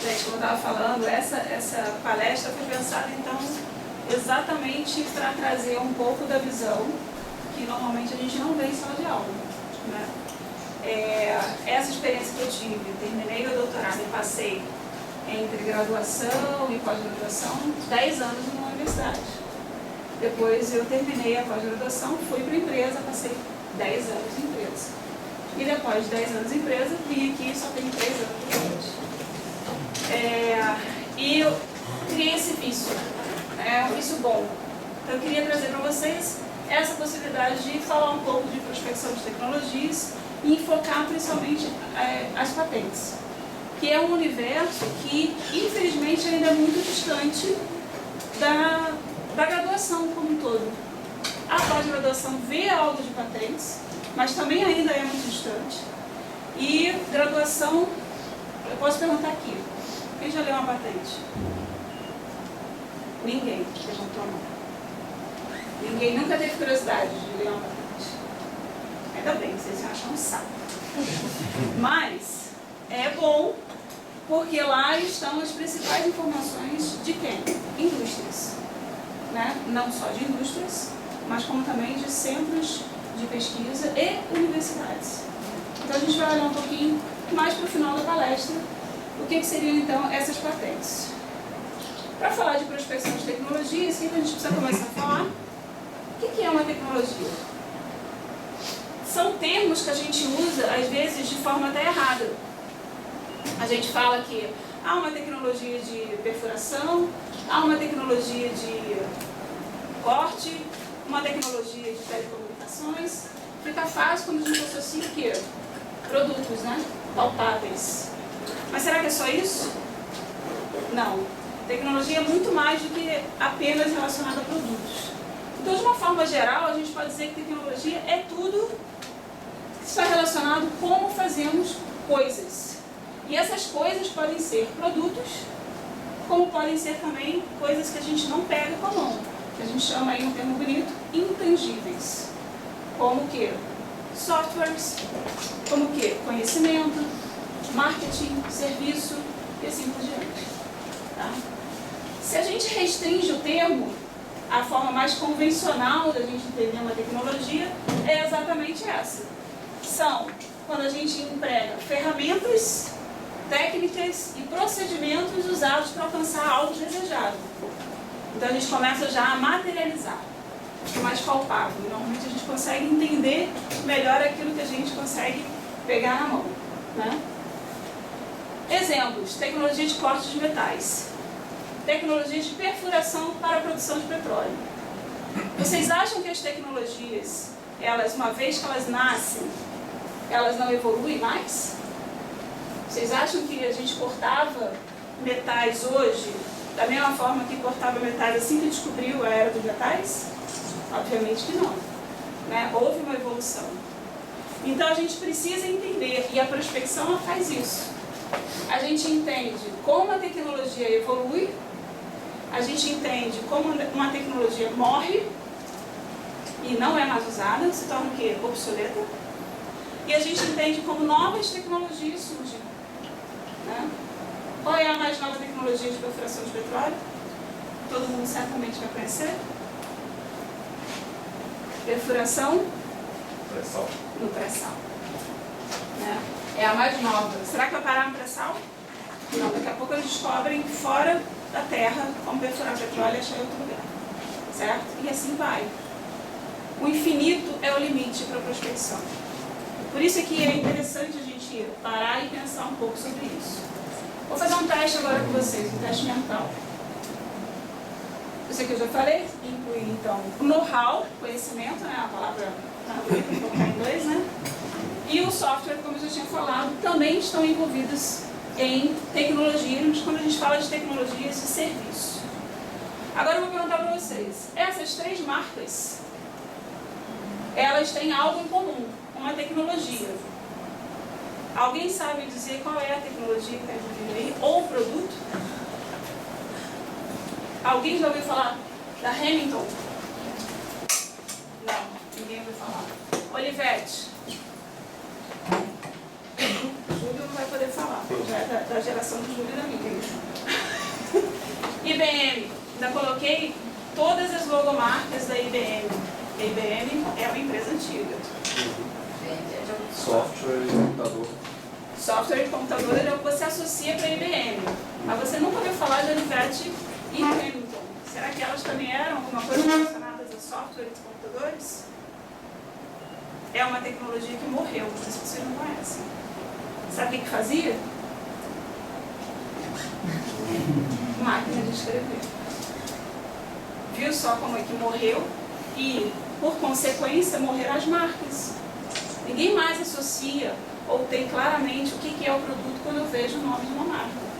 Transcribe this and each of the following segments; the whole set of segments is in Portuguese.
Gente, como eu estava falando, essa palestra foi pensada, então, exatamente para trazer um pouco da visão que normalmente a gente não vê em sala de aula, né? Essa experiência que eu tive, terminei o doutorado e passei entre graduação e pós-graduação, 10 anos numa universidade. Depois eu terminei a pós-graduação, fui para a empresa, passei 10 anos em empresa. E depois de 10 anos em empresa, vim aqui e só tenho 3 anos de idade. E eu criei esse vício, um vício bom. Então eu queria trazer para vocês essa possibilidade de falar um pouco de prospecção de tecnologias e enfocar principalmente as patentes, que é um universo que, infelizmente, ainda é muito distante da graduação como um todo. A pós-graduação vê algo de patentes, mas também ainda é muito distante. E graduação, eu posso perguntar aqui, quem já leu uma patente? Ninguém levantou a mão. Ninguém nunca teve curiosidade de ler uma patente. Ainda bem, vocês iam achar um saco. Mas é bom, porque lá estão as principais informações de quem? Indústrias. Né? Não só de indústrias, mas como também de centros de pesquisa e universidades. Então a gente vai olhar um pouquinho mais para o final da palestra, o que seriam então essas patentes. Para falar de prospecção de tecnologias, o que a gente precisa começar a falar? O que é uma tecnologia? São termos que a gente usa, às vezes, de forma até errada. A gente fala que há uma tecnologia de perfuração, há uma tecnologia de corte, uma tecnologia de telecomunicações. Fica fácil quando a gente associa o quê? Produtos, né? Palpáveis. Mas será que é só isso? Não. Tecnologia é muito mais do que apenas relacionada a produtos. Então, de uma forma geral, a gente pode dizer que tecnologia é tudo que está relacionado com como fazemos coisas. E essas coisas podem ser produtos, como podem ser também coisas que a gente não pega com a mão, que a gente chama aí um termo bonito, intangíveis. Como o quê? Softwares, como o quê? Conhecimento, marketing, serviço e assim por diante. Tá? Se a gente restringe o termo, a forma mais convencional da gente entender uma tecnologia é exatamente essa. São quando a gente emprega ferramentas, técnicas e procedimentos usados para alcançar algo desejado. Então a gente começa já a materializar, fica mais palpável. Normalmente a gente consegue entender melhor aquilo que a gente consegue pegar na mão. Né? Exemplos: tecnologia de corte de metais, tecnologia de perfuração para a produção de petróleo. Vocês acham que as tecnologias, elas, uma vez que elas nascem, elas não evoluem mais? Vocês acham que a gente cortava metais hoje da mesma forma que cortava metais assim que descobriu a era dos metais? Obviamente que não. Né? Houve uma evolução. Então a gente precisa entender, e a prospecção ela faz isso. A gente entende como a tecnologia evolui, a gente entende como uma tecnologia morre e não é mais usada, se torna o quê? Obsoleta. E a gente entende como novas tecnologias surgem. Né? Qual é a mais nova tecnologia de perfuração de petróleo? Todo mundo certamente vai conhecer. Perfuração Pré-sal. no pré-sal. Né? É a mais nova. Será que vai parar no pré-sal? Não, daqui a pouco eles descobrem fora da terra como perfurar petróleo e achar em outro lugar. Certo? E assim vai. O infinito é o limite para a prospecção. Por isso é que é interessante a gente parar e pensar um pouco sobre isso. Vou fazer um teste agora com vocês, um teste mental. Isso aqui eu já falei, inclui então o know-how, conhecimento, né? A palavra bonita, vou colocar em inglês, né? E o software, como eu já tinha falado, também estão envolvidos em tecnologias, quando a gente fala de tecnologias de serviço. Agora eu vou perguntar para vocês, essas 3 marcas, elas têm algo em comum, uma tecnologia. Alguém sabe dizer qual é a tecnologia que está envolvida aí? Ou o produto? Alguém já ouviu falar da Hamilton? Não, ninguém ouviu falar. Olivete? Júlio não vai poder falar, já é da geração de dúvida minha. IBM, ainda coloquei todas as logomarcas da IBM. A IBM é uma empresa antiga. Software e computador. Software e computador é o que você associa para a IBM. Mas você nunca ouviu falar de Olivetti e Hamilton. Será que elas também eram alguma coisa relacionadas a software e computadores? É uma tecnologia que morreu, não sei se vocês não conhecem. Sabe o que fazia? Máquina de escrever. Viu só como é que morreu? E, por consequência, morreram as marcas. Ninguém mais associa ou tem claramente o que é o produto quando eu vejo o nome de uma marca.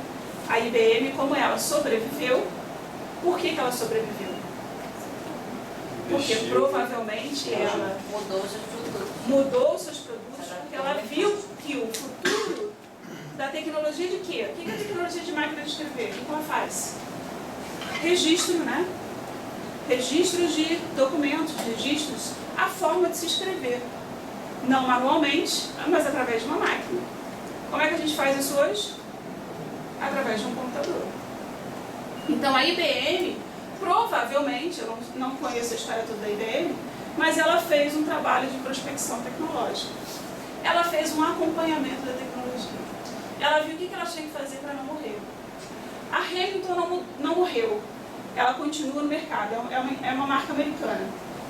A IBM, como ela sobreviveu, por que ela sobreviveu? Porque provavelmente ela mudou seus produtos porque ela viu que o futuro da tecnologia de quê? O que é a tecnologia de máquina de escrever? O que ela faz? Registro, né? Registros de documentos, registros, a forma de se escrever. Não manualmente, mas através de uma máquina. Como é que a gente faz isso hoje? Através de um computador. Então a IBM, provavelmente, eu não conheço a história toda da IBM, mas ela fez um trabalho de prospecção tecnológica. Ela fez um acompanhamento da tecnologia. Ela viu o que ela tinha que fazer para não morrer. A Hamilton não morreu. Ela continua no mercado, é uma marca americana,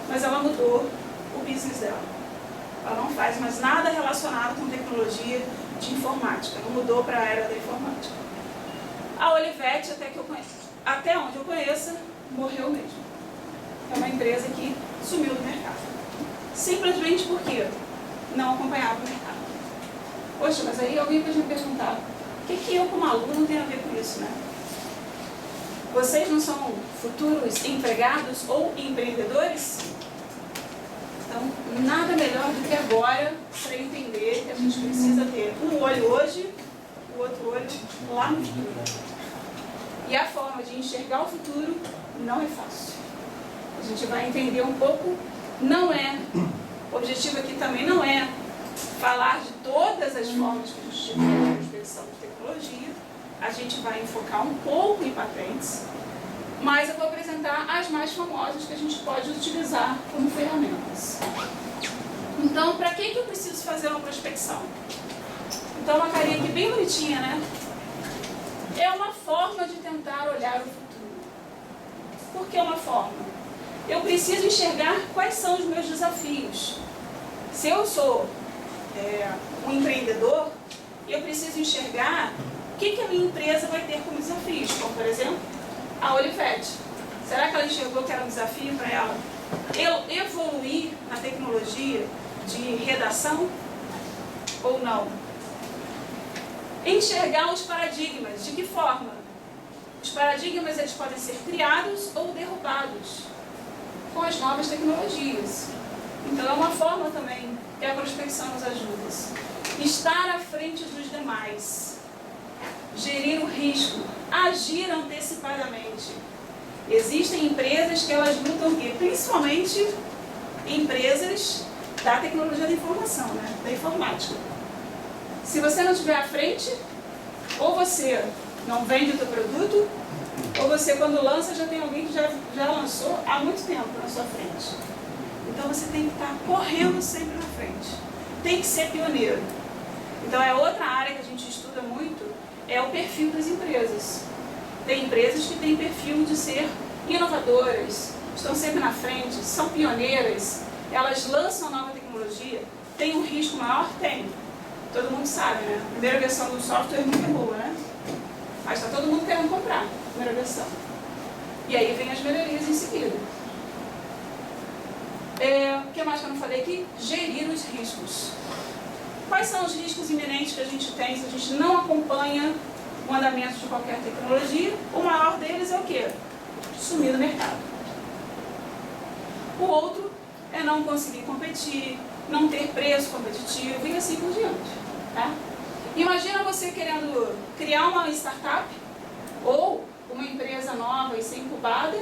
mas ela mudou o business dela. Ela não faz mais nada relacionado com tecnologia de informática, não mudou para a era da informática. A Olivetti, até onde eu conheço, morreu mesmo. É uma empresa que sumiu do mercado. Simplesmente porque não acompanhava o mercado. Poxa, mas aí alguém pode me perguntar, o que eu como aluno tenho a ver com isso, né? Vocês não são futuros empregados ou empreendedores? Então, nada melhor do que agora para entender que a gente precisa ter um olho hoje, o outro olho lá no futuro. E a forma de enxergar o futuro não é fácil. A gente vai entender um pouco, o objetivo aqui também não é falar de todas as formas que a gente tem de prospecção de tecnologia. A gente vai enfocar um pouco em patentes, mas eu vou apresentar as mais famosas que a gente pode utilizar como ferramentas. Então, para que eu preciso fazer uma prospecção? Então, uma carinha aqui bem bonitinha, né? É uma forma de tentar olhar o futuro. Por que uma forma? Eu preciso enxergar quais são os meus desafios. Se eu sou um empreendedor, eu preciso enxergar o que a minha empresa vai ter como desafios, como por exemplo, a Olivetti. Será que ela enxergou que era um desafio para ela eu evoluir na tecnologia de redação ou não? Enxergar os paradigmas. De que forma? Os paradigmas eles podem ser criados ou derrubados com as novas tecnologias. Então é uma forma também que a prospecção nos ajuda. Estar à frente dos demais. Gerir o risco, agir antecipadamente. Existem empresas que elas lutam aqui, principalmente empresas da tecnologia da informação, né? Da informática. Se você não estiver à frente, ou você não vende o seu produto, ou você quando lança já tem alguém que já lançou há muito tempo na sua frente. Então você tem que estar correndo sempre na frente. Tem que ser pioneiro. Então é outra área que a gente estuda muito, é o perfil das empresas. Tem empresas que têm perfil de ser inovadoras, estão sempre na frente, são pioneiras, elas lançam a nova tecnologia, tem um risco maior? Tem. Todo mundo sabe, né? A primeira versão do software é muito boa, né? Mas está todo mundo querendo comprar a primeira versão. E aí vem as melhorias em seguida. O que mais que eu não falei aqui? Gerir os riscos. Quais são os riscos iminentes que a gente tem se a gente não acompanha o andamento de qualquer tecnologia? O maior deles é o quê? Sumir do mercado. O outro é não conseguir competir, não ter preço competitivo e assim por diante. Tá? Imagina você querendo criar uma startup ou uma empresa nova e ser incubada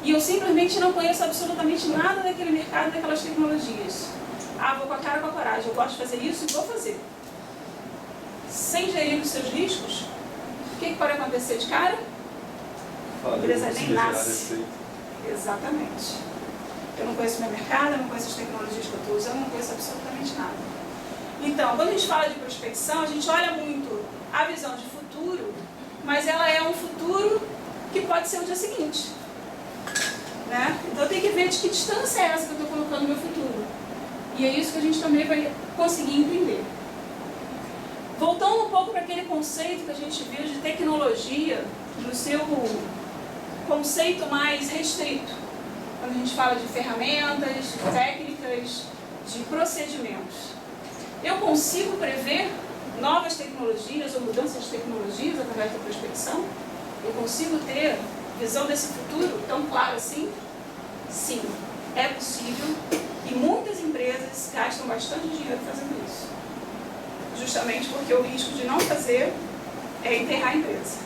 e eu simplesmente não conheço absolutamente nada daquele mercado, daquelas tecnologias. Ah, vou com a cara e com a coragem, eu gosto de fazer isso e vou fazer. sem gerir os seus riscos, o que pode acontecer de cara? A empresa nem nasce. Exatamente. Eu não conheço o meu mercado, eu não conheço as tecnologias que eu estou usando, eu não conheço absolutamente nada. Então, quando a gente fala de prospecção, a gente olha muito a visão de futuro, mas ela é um futuro que pode ser o dia seguinte. Né? Então eu tenho que ver de que distância é essa que eu estou colocando no meu futuro. E é isso que a gente também vai conseguir entender. Voltando um pouco para aquele conceito que a gente viu de tecnologia, no seu conceito mais restrito. Quando a gente fala de ferramentas, de técnicas, de procedimentos. Eu consigo prever novas tecnologias ou mudanças de tecnologias através da prospecção? Eu consigo ter visão desse futuro tão claro assim? Sim, é possível e muitas empresas gastam bastante dinheiro fazendo isso. Justamente porque o risco de não fazer é enterrar a empresa.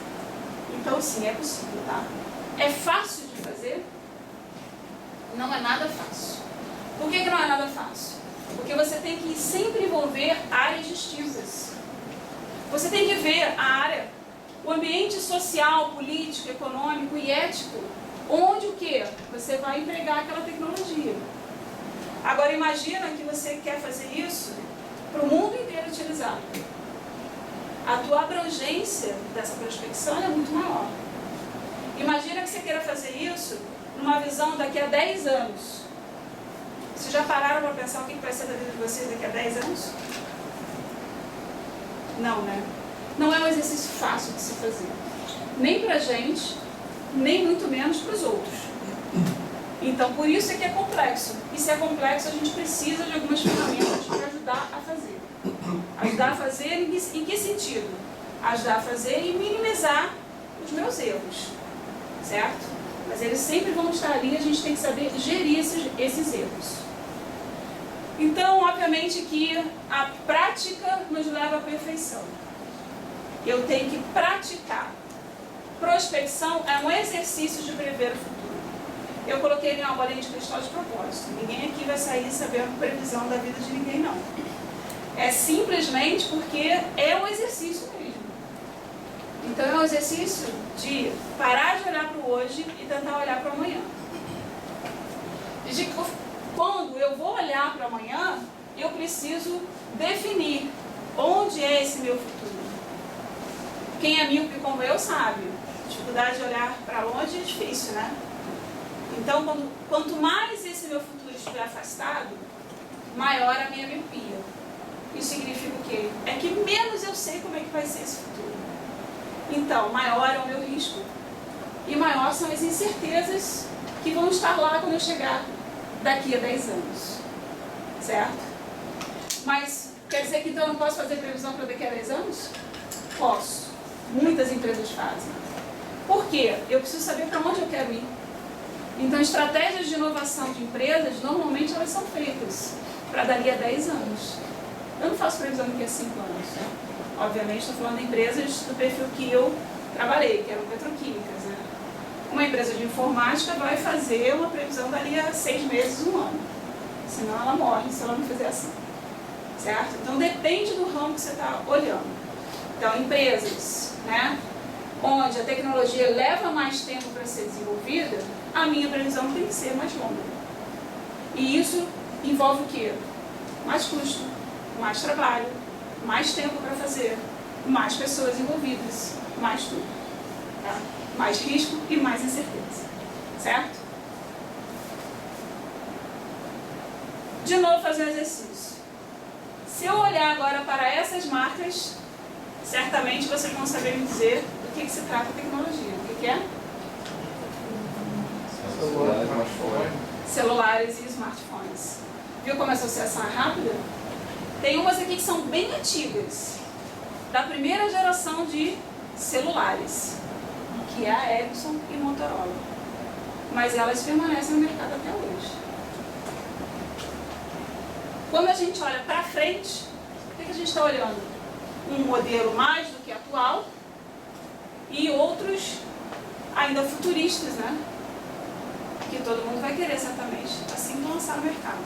Então sim, é possível, tá? É fácil de fazer? Não é nada fácil. Por que não é nada fácil? Porque você tem que sempre envolver áreas distintas. Você tem que ver a área, o ambiente social, político, econômico e ético, onde o quê? Você vai empregar aquela tecnologia. Agora imagina que você quer fazer isso para o mundo inteiro utilizar. A tua abrangência dessa prospecção é muito maior. Imagina que você queira fazer isso numa visão daqui a 10 anos. Vocês já pararam para pensar o que vai ser da vida de vocês daqui a 10 anos? Não, né? Não é um exercício fácil de se fazer. Nem para a gente, nem muito menos para os outros. Então, por isso é que é complexo. E se é complexo, a gente precisa de algumas ferramentas para ajudar a fazer. Ajudar a fazer em que sentido? Ajudar a fazer e minimizar os meus erros. Certo? Mas eles sempre vão estar ali e a gente tem que saber gerir esses erros. Então, obviamente que a prática nos leva à perfeição. Eu tenho que praticar. Prospecção é um exercício de prever o futuro. Eu coloquei ali uma bolinha de cristal de propósito. Ninguém aqui vai sair sabendo previsão da vida de ninguém, não. É simplesmente porque é um exercício mesmo. Então é um exercício de parar de olhar para o hoje e tentar olhar para o amanhã. De quando eu vou olhar para amanhã, eu preciso definir onde é esse meu futuro. Quem é míope como eu sabe, dificuldade de olhar para longe é difícil, né? Então, quanto mais esse meu futuro estiver afastado, maior a minha miopia. Isso significa o quê? É que menos eu sei como é que vai ser esse futuro. Então, maior é o meu risco. E maior são as incertezas que vão estar lá quando eu chegar daqui a 10 anos. Certo? Mas, quer dizer que então eu não posso fazer previsão para daqui a 10 anos? Posso. Muitas empresas fazem. Por quê? Eu preciso saber para onde eu quero ir. Então, estratégias de inovação de empresas, normalmente elas são feitas para dali a 10 anos. Eu não faço previsão daqui a 5 anos. Obviamente, estou falando de empresas do perfil que eu trabalhei, que eram petroquímicas. Né? Uma empresa de informática vai fazer uma previsão dali a 6 meses, 1 ano. Senão ela morre se ela não fizer assim. Certo? Então, depende do ramo que você está olhando. Então, empresas, né, onde a tecnologia leva mais tempo para ser desenvolvida, a minha previsão tem que ser mais longa. E isso envolve o quê? Mais custo, mais trabalho, mais tempo para fazer, mais pessoas envolvidas, mais tudo. Tá? Mais risco e mais incerteza. Certo? De novo, fazer o exercício. Se eu olhar agora para essas marcas, certamente vocês vão saber me dizer do que se trata a tecnologia. O que é? Celulares e smartphones. Viu como a associação é rápida? Tem umas aqui que são bem antigas, da primeira geração de celulares, que é a Ericsson e Motorola. Mas elas permanecem no mercado até hoje. Quando a gente olha para frente, o que a gente está olhando? Um modelo mais do que atual e outros ainda futuristas, né? Que todo mundo vai querer certamente assim que lançar no mercado.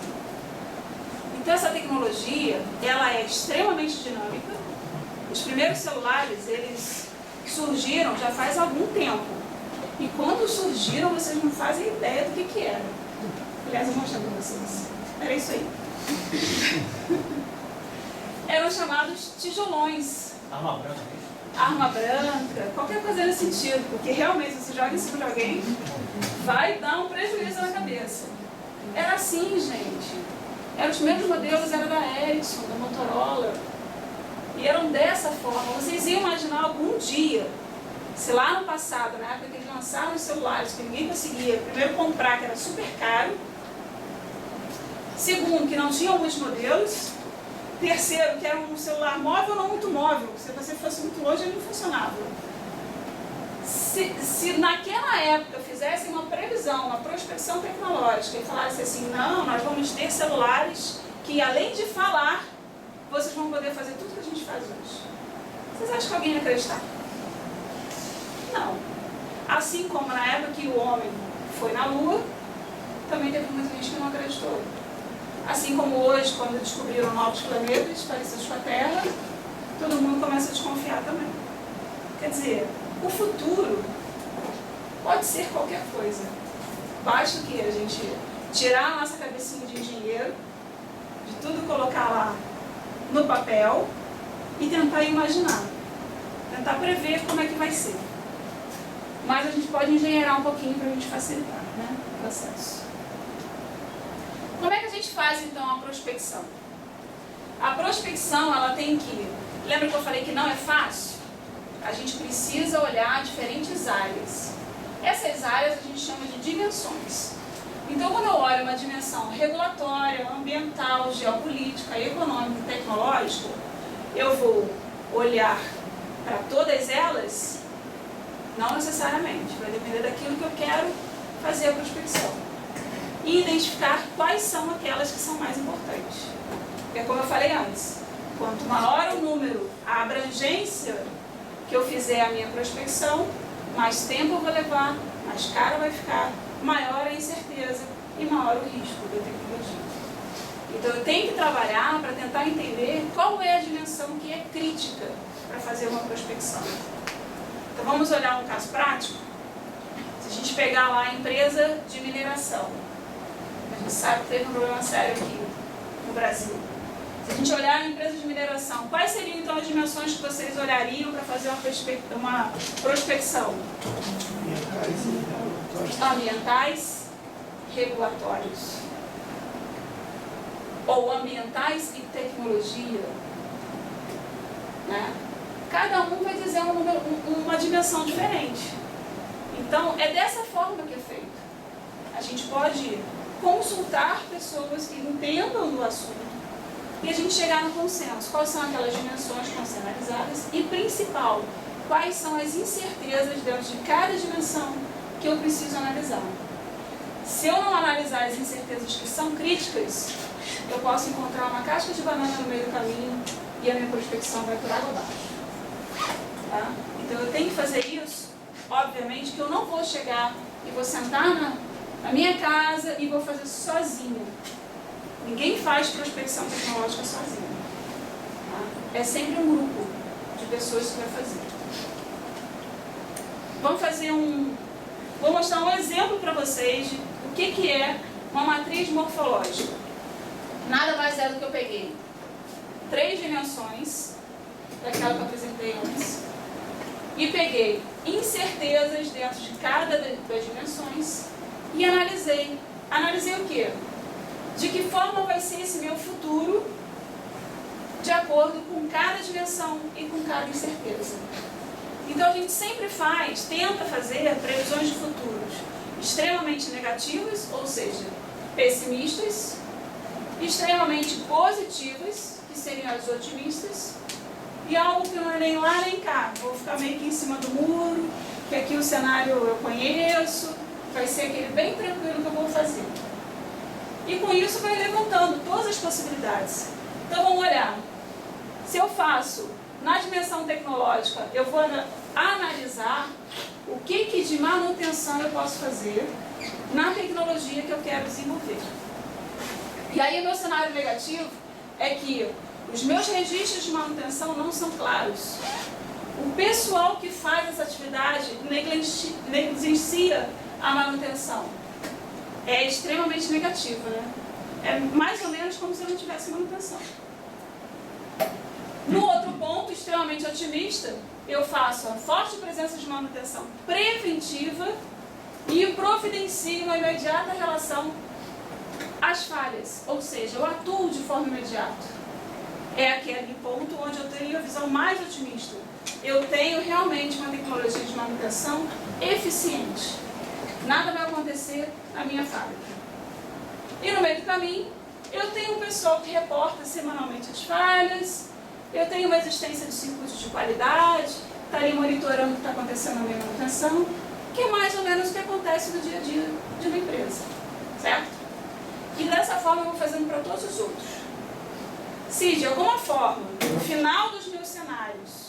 Então essa tecnologia, ela é extremamente dinâmica, Os primeiros celulares, eles surgiram já faz algum tempo. E quando surgiram, vocês não fazem ideia do que era. Aliás, eu vou mostrar para vocês. Era isso aí. Eram chamados tijolões. Arma branca. Arma branca, qualquer coisa nesse sentido. Porque realmente, se você joga em cima de alguém, vai dar um prejuízo na cabeça. Era assim, gente. Eram os primeiros modelos, era da Ericsson, da Motorola. E eram dessa forma. Vocês iam imaginar algum dia, se lá no passado, na época que eles lançaram os celulares, que ninguém conseguia, primeiro comprar, que era super caro. Segundo, que não tinham muitos modelos. Terceiro, que era um celular móvel ou não muito móvel. Se você fosse muito longe, ele não funcionava. Se naquela época fizessem uma previsão, uma prospecção tecnológica e falassem assim, não, nós vamos ter celulares que além de falar, vocês vão poder fazer tudo que a gente faz hoje. Vocês acham que alguém ia acreditar? Não. Assim como na época que o homem foi na Lua, também teve muita gente que não acreditou. Assim como hoje, quando descobriram novos planetas parecidos com a Terra, todo mundo começa a desconfiar também. Quer dizer, o futuro pode ser qualquer coisa. Basta que a gente tirar a nossa cabecinha de engenheiro, de tudo colocar lá no papel e tentar imaginar, tentar prever como é que vai ser. Mas a gente pode engenheirar um pouquinho para a gente facilitar, né, o processo. Como é que a gente faz então a prospecção? A prospecção, ela tem que... Lembra que eu falei que não é fácil? A gente precisa olhar diferentes áreas. Essas áreas a gente chama de dimensões. Então, quando eu olho uma dimensão regulatória, ambiental, geopolítica, econômica e tecnológica, eu vou olhar para todas elas? Não necessariamente. Vai depender daquilo que eu quero fazer a prospecção. E identificar quais são aquelas que são mais importantes. Porque, como eu falei antes, quanto maior o número, a abrangência que eu fizer a minha prospecção, mais tempo eu vou levar, mais caro vai ficar, maior a incerteza e maior o risco da tecnologia. Então eu tenho que trabalhar para tentar entender qual é a dimensão que é crítica para fazer uma prospecção. Então vamos olhar um caso prático. Se a gente pegar lá a empresa de mineração, a gente sabe que teve um problema sério aqui no Brasil. Se a gente olhar a empresa de mineração, quais seriam então as dimensões que vocês olhariam para fazer uma prospecção? Ambientais, regulatórios. Ou ambientais e tecnologia. Né? Cada um vai dizer uma dimensão diferente. Então, é dessa forma que é feito. A gente pode consultar pessoas que entendam do assunto e a gente chegar no consenso. Quais são aquelas dimensões que vão ser analisadas e, principal, quais são as incertezas dentro de cada dimensão que eu preciso analisar. Se eu não analisar as incertezas que são críticas, eu posso encontrar uma casca de banana no meio do caminho e a minha prospecção vai por água abaixo. Tá? Então eu tenho que fazer isso, obviamente que eu não vou chegar e vou sentar na minha casa e vou fazer sozinha. Ninguém faz prospecção tecnológica sozinho. Tá? É sempre um grupo de pessoas que vai fazer. Vou mostrar um exemplo para vocês de o que é uma matriz morfológica. Nada mais é do que eu peguei 3 dimensões, daquela que eu apresentei antes, e peguei incertezas dentro de cada das dimensões e analisei. Analisei o quê? De que forma vai ser esse meu futuro de acordo com cada dimensão e com cada incerteza. Então a gente sempre tenta fazer previsões de futuros extremamente negativas, ou seja, pessimistas, extremamente positivas, que seriam as otimistas, e algo que não é nem lá nem cá. Vou ficar meio que em cima do muro, que aqui o cenário eu conheço, vai ser aquele bem tranquilo que eu vou fazer. E com isso vai levantando todas as possibilidades. Então vamos olhar. Se eu faço na dimensão tecnológica, eu vou analisar o que de manutenção eu posso fazer na tecnologia que eu quero desenvolver. E aí o meu cenário negativo é que Os meus registros de manutenção não são claros. O pessoal que faz essa atividade negligencia a manutenção. É extremamente negativo, né? É mais ou menos como se eu não tivesse manutenção. No outro ponto, extremamente otimista, eu faço a forte presença de manutenção preventiva e providencio uma imediata relação às falhas. Ou seja, eu atuo de forma imediata. É aquele ponto onde eu tenho a visão mais otimista. Eu tenho realmente uma tecnologia de manutenção eficiente. Nada vai acontecer na minha fábrica. E no meio do caminho, eu tenho um pessoal que reporta semanalmente as falhas, eu tenho uma existência de circuitos de qualidade, está ali monitorando o que está acontecendo na minha manutenção, que é mais ou menos o que acontece no dia a dia de uma empresa, certo? E dessa forma eu vou fazendo para todos os outros. Se de alguma forma, no final dos meus cenários,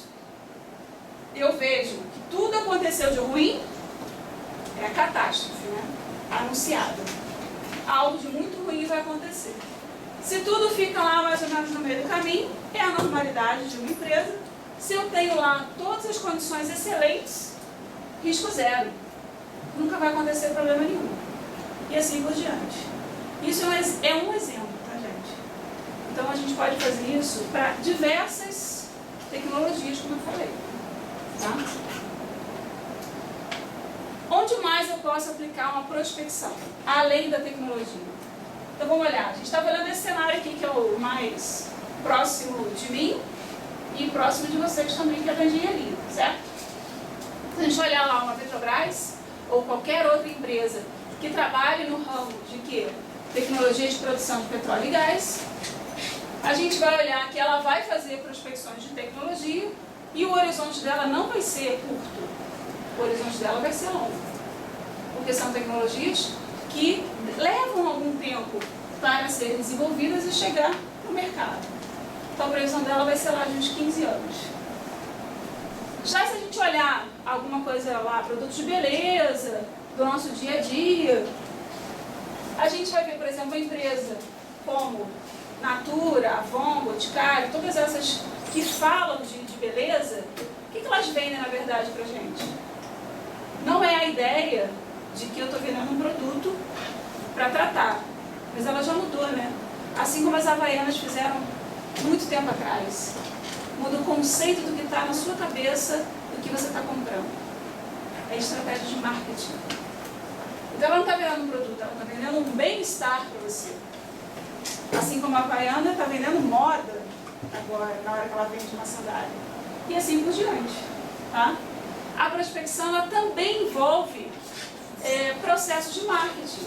eu vejo que tudo aconteceu de ruim, é a catástrofe, né? Anunciada. Algo de muito ruim vai acontecer. Se tudo fica lá mais ou menos no meio do caminho, é a normalidade de uma empresa. Se eu tenho lá todas as condições excelentes, risco zero. Nunca vai acontecer problema nenhum. E assim por diante. Isso é um exemplo, tá, gente? Então a gente pode fazer isso para diversas tecnologias, como eu falei. Tá? Onde mais eu posso aplicar uma prospecção, além da tecnologia? Então vamos olhar, a gente está olhando esse cenário aqui que é o mais próximo de mim e próximo de vocês também, que é da engenharia, certo? Se a gente olhar lá uma Petrobras ou qualquer outra empresa que trabalhe no ramo de quê? Tecnologia de produção de petróleo e gás, a gente vai olhar que ela vai fazer prospecções de tecnologia e o horizonte dela não vai ser curto. O horizonte dela vai ser longo, porque são tecnologias que levam algum tempo para serem desenvolvidas e chegar no mercado. Então a previsão dela vai ser lá de uns 15 anos. Já se a gente olhar alguma coisa lá, produtos de beleza, do nosso dia a dia, a gente vai ver, por exemplo, uma empresa como Natura, Avon, Boticário, todas essas que falam de beleza, o que elas vendem na verdade para a gente? Não é a ideia de que eu estou vendendo um produto para tratar, mas ela já mudou, né? Assim como as Havaianas fizeram muito tempo atrás. Muda o conceito do que está na sua cabeça, do que você está comprando. É estratégia de marketing. Então ela não está vendendo um produto, ela está vendendo um bem-estar para você. Assim como a Havaiana está vendendo moda agora, na hora que ela vende uma sandália. E assim por diante, tá? A prospecção ela também envolve processos de marketing.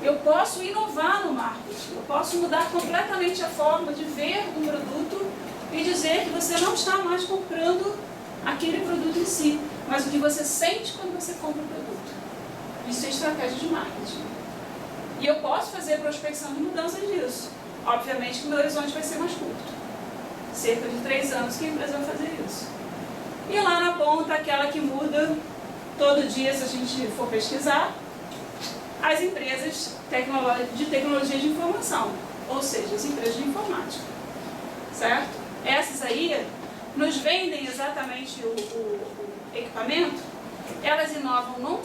Eu posso inovar no marketing, eu posso mudar completamente a forma de ver um produto e dizer que você não está mais comprando aquele produto em si, mas o que você sente quando você compra o produto. Isso é estratégia de marketing. E eu posso fazer prospecção de mudança disso. Obviamente que o meu horizonte vai ser mais curto. Cerca de 3 anos que a empresa vai fazer isso. E lá na ponta, aquela que muda todo dia, se a gente for pesquisar, as empresas de tecnologia de informação, ou seja, as empresas de informática. Certo? Essas aí nos vendem exatamente o equipamento, elas inovam não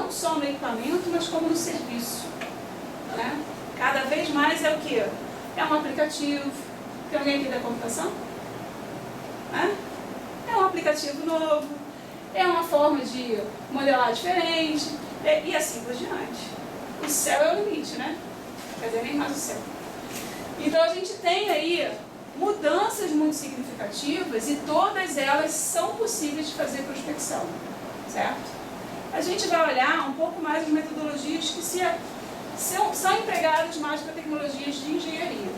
só no equipamento, mas como no serviço. Né? Cada vez mais é o quê? É um aplicativo. Tem alguém aqui da computação? É um aplicativo novo, é uma forma de modelar diferente, e assim por diante. O céu é o limite, né? Quer dizer, nem mais o céu. Então a gente tem aí mudanças muito significativas e todas elas são possíveis de fazer prospecção, certo? A gente vai olhar um pouco mais de metodologias que são empregadas mais para tecnologias de engenharia,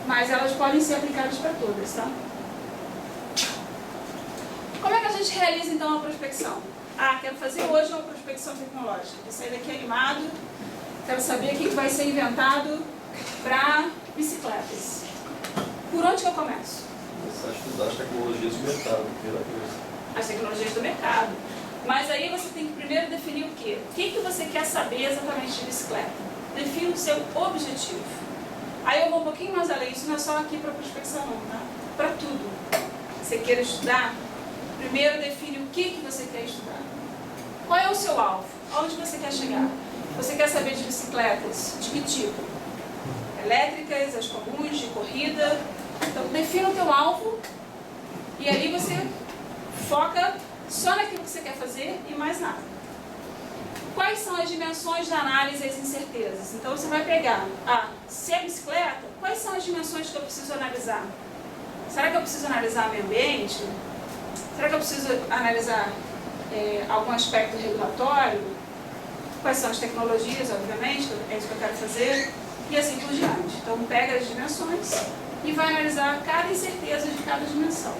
mas elas podem ser aplicadas para todas, tá? Como é que a gente realiza então a prospecção? Quero fazer hoje uma prospecção tecnológica. Vou sair daqui animado, quero saber o que vai ser inventado para bicicletas. Por onde que eu começo? Começar a estudar as tecnologias do mercado, primeira coisa. As tecnologias do mercado. Mas aí você tem que primeiro definir o quê? O que você quer saber exatamente de bicicleta? Defina o seu objetivo. Aí eu vou um pouquinho mais além, isso não é só aqui para prospecção não, tá? Para tudo. Você queira estudar, primeiro define o que você quer estudar. Qual é o seu alvo? Aonde você quer chegar? Você quer saber de bicicletas? De que tipo? Elétricas, as comuns, de corrida? Então defina o teu alvo e ali você foca só naquilo que você quer fazer e mais nada. Quais são as dimensões da análise e as incertezas? Então você vai pegar, se é bicicleta, quais são as dimensões que eu preciso analisar? Será que eu preciso analisar meio ambiente? Será que eu preciso analisar algum aspecto regulatório? Quais são as tecnologias, obviamente, é isso que eu quero fazer, e assim por diante. Então pega as dimensões e vai analisar cada incerteza de cada dimensão.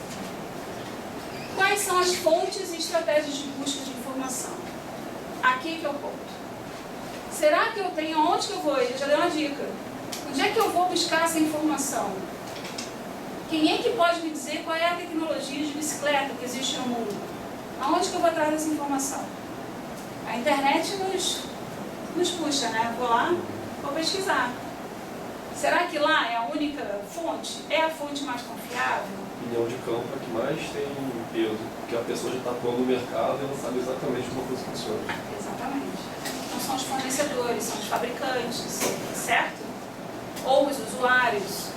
Quais são as fontes e estratégias de busca de informação? Aqui que é o ponto. Será que eu tenho, onde que eu vou? Eu já dei uma dica. Onde é que eu vou buscar essa informação? Quem é que pode me dizer qual é a tecnologia de bicicleta que existe no mundo? Aonde que eu vou atrás dessa informação? A internet nos puxa, né? Eu vou lá, vou pesquisar. Será que lá é a única fonte? É a fonte mais confiável? Opinião de campo é que mais tem peso, porque a pessoa já está atuando no mercado e ela sabe exatamente como a coisa funciona. Exatamente. Então são os fornecedores, são os fabricantes, certo? Ou os usuários.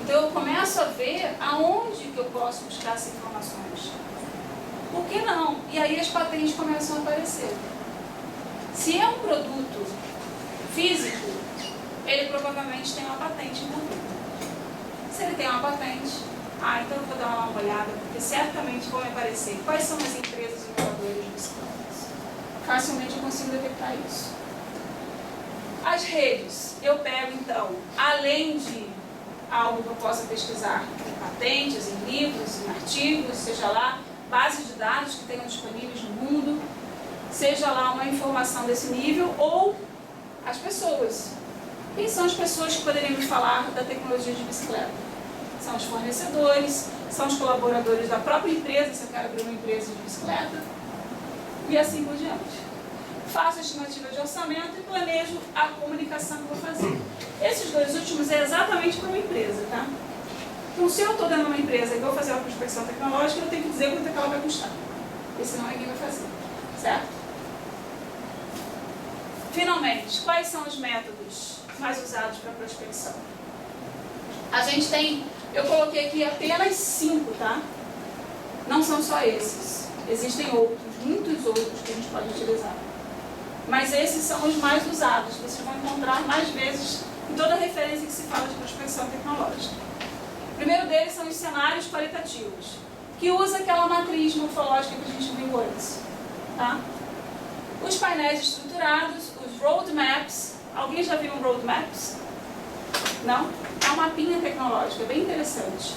Então eu começo a ver aonde que eu posso buscar essas informações. Por que não? E aí as patentes começam a aparecer. Se é um produto físico, ele provavelmente tem uma patente envolvida. Se ele tem uma patente, então eu vou dar uma olhada, porque certamente vão me aparecer quais são as empresas inovadoras de bicicletas. Facilmente eu consigo detectar isso. As redes, eu pego então, além de algo que eu possa pesquisar em patentes, em livros, em artigos, seja lá, bases de dados que tenham disponíveis no mundo, seja lá uma informação desse nível, ou as pessoas. Quem são as pessoas que poderiam me falar da tecnologia de bicicleta? São os fornecedores, são os colaboradores da própria empresa, se eu quero abrir uma empresa de bicicleta, e assim por diante. Faço a estimativa de orçamento e planejo a comunicação que vou fazer. Esses dois últimos é exatamente para uma empresa, tá? Então, se eu estou dando uma empresa e vou fazer uma prospecção tecnológica, eu tenho que dizer quanto é que ela vai custar. Porque senão ninguém vai fazer, certo? Finalmente, quais são os métodos mais usados para prospecção? A gente tem, eu coloquei aqui apenas 5, tá? Não são só esses. Existem outros, muitos outros que a gente pode utilizar. Mas esses são os mais usados, vocês vão encontrar mais vezes em toda referência que se fala de prospecção tecnológica. O primeiro deles são os cenários qualitativos, que usa aquela matriz morfológica que a gente viu antes. Tá? Os painéis estruturados, os roadmaps. Alguém já viu um roadmaps? Não? É um mapinha tecnológico, é bem interessante.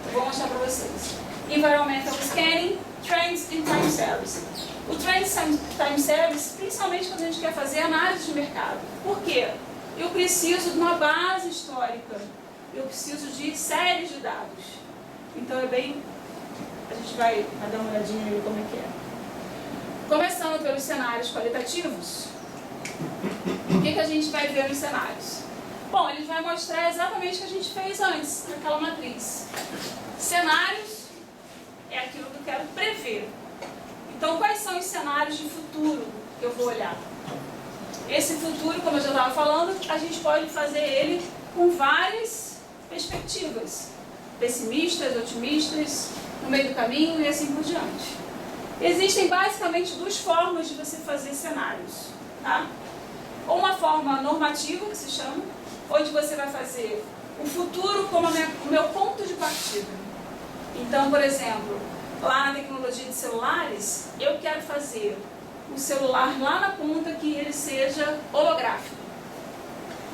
Eu vou mostrar para vocês. Environmental Scanning, Trends and Time Series. O Trends and Time Series, principalmente quando a gente quer fazer análise de mercado. Por quê? Eu preciso de uma base histórica. Eu preciso de séries de dados. Então é bem... A gente vai dar uma olhadinha aí como é que é. Começando pelos cenários qualitativos. O que a gente vai ver nos cenários? Bom, ele vai mostrar exatamente o que a gente fez antes, naquela matriz. Cenários é aquilo que eu quero prever. Então, quais são os cenários de futuro que eu vou olhar? Esse futuro, como eu já estava falando, a gente pode fazer ele com várias perspectivas. Pessimistas, otimistas, no meio do caminho e assim por diante. Existem basicamente duas formas de você fazer cenários. Tá? Ou uma forma normativa, que se chama, onde você vai fazer o futuro como o meu ponto de partida. Então, por exemplo, lá na tecnologia de celulares, eu quero fazer o celular lá na ponta que ele seja holográfico.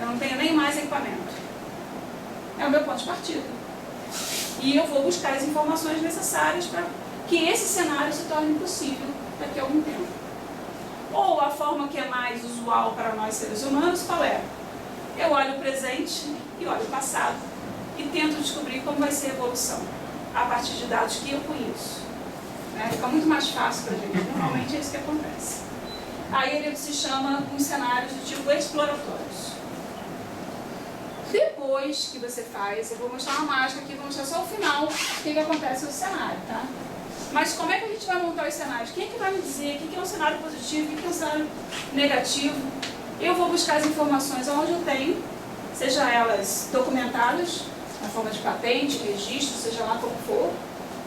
Eu não tenho nem mais equipamento. É o meu ponto de partida. E eu vou buscar as informações necessárias para que esse cenário se torne possível daqui a algum tempo. Ou a forma que é mais usual para nós seres humanos, qual é? Eu olho o presente e olho o passado e tento descobrir como vai ser a evolução a partir de dados que eu conheço. Fica muito mais fácil para a gente. Normalmente é isso que acontece. Aí ele se chama uns cenários do tipo exploratórios. Depois que você faz, eu vou mostrar uma mágica aqui, vou mostrar só o final, o que acontece no cenário, tá? Mas como é que a gente vai montar os cenários? Quem é que vai me dizer o que é um cenário positivo, o que é um cenário negativo? Eu vou buscar as informações onde eu tenho, seja elas documentadas, na forma de patente, registro, seja lá como for,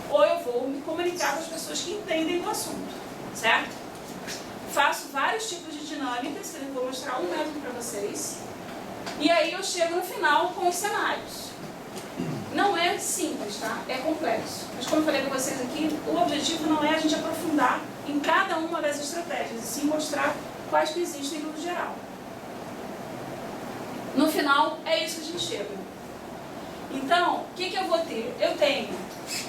ou eu vou me comunicar com as pessoas que entendem do assunto, certo? Faço vários tipos de dinâmicas, que eu vou mostrar um método para vocês, e aí eu chego no final com os cenários. Não é simples, tá? É complexo. Mas como eu falei para vocês aqui, o objetivo não é a gente aprofundar em cada uma das estratégias, e sim mostrar quais que existem no geral. No final, é isso que a gente chega. Então, o que eu vou ter? Eu tenho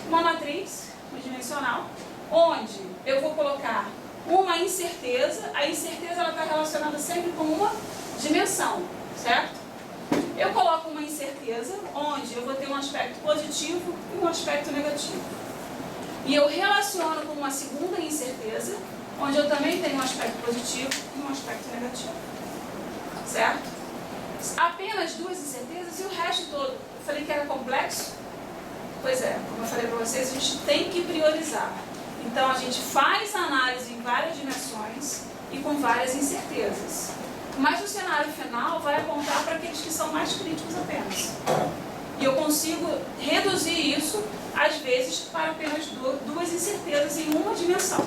uma matriz bidimensional, onde eu vou colocar uma incerteza. A incerteza está relacionada sempre com uma dimensão, certo? Eu coloco uma incerteza, onde eu vou ter um aspecto positivo e um aspecto negativo. E eu relaciono com uma segunda incerteza, onde eu também tenho um aspecto positivo e um aspecto negativo. Certo? Apenas duas incertezas e o resto todo. Eu falei que era complexo? Pois é, como eu falei para vocês, a gente tem que priorizar. Então a gente faz análise em várias dimensões e com várias incertezas. Mas o cenário final vai apontar para aqueles que são mais críticos apenas. E eu consigo reduzir isso, às vezes, para apenas duas incertezas em uma dimensão.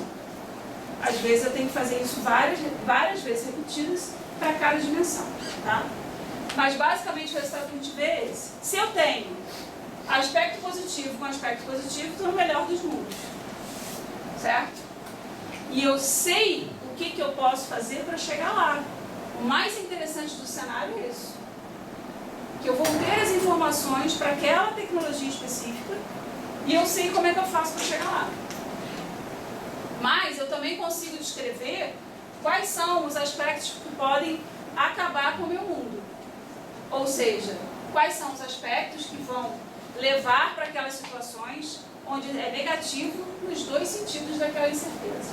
Às vezes eu tenho que fazer isso várias vezes repetidas para cada dimensão, tá? Mas basicamente o resultado que a gente vê é esse. Se eu tenho aspecto positivo com aspecto positivo, estou no melhor dos mundos. Certo? E eu sei o que eu posso fazer para chegar lá. O mais interessante do cenário é isso. Que eu vou ter as informações para aquela tecnologia específica e eu sei como é que eu faço para chegar lá. Mas eu também consigo descrever quais são os aspectos que podem acabar com o meu mundo. Ou seja, quais são os aspectos que vão levar para aquelas situações onde é negativo nos dois sentidos daquela incerteza.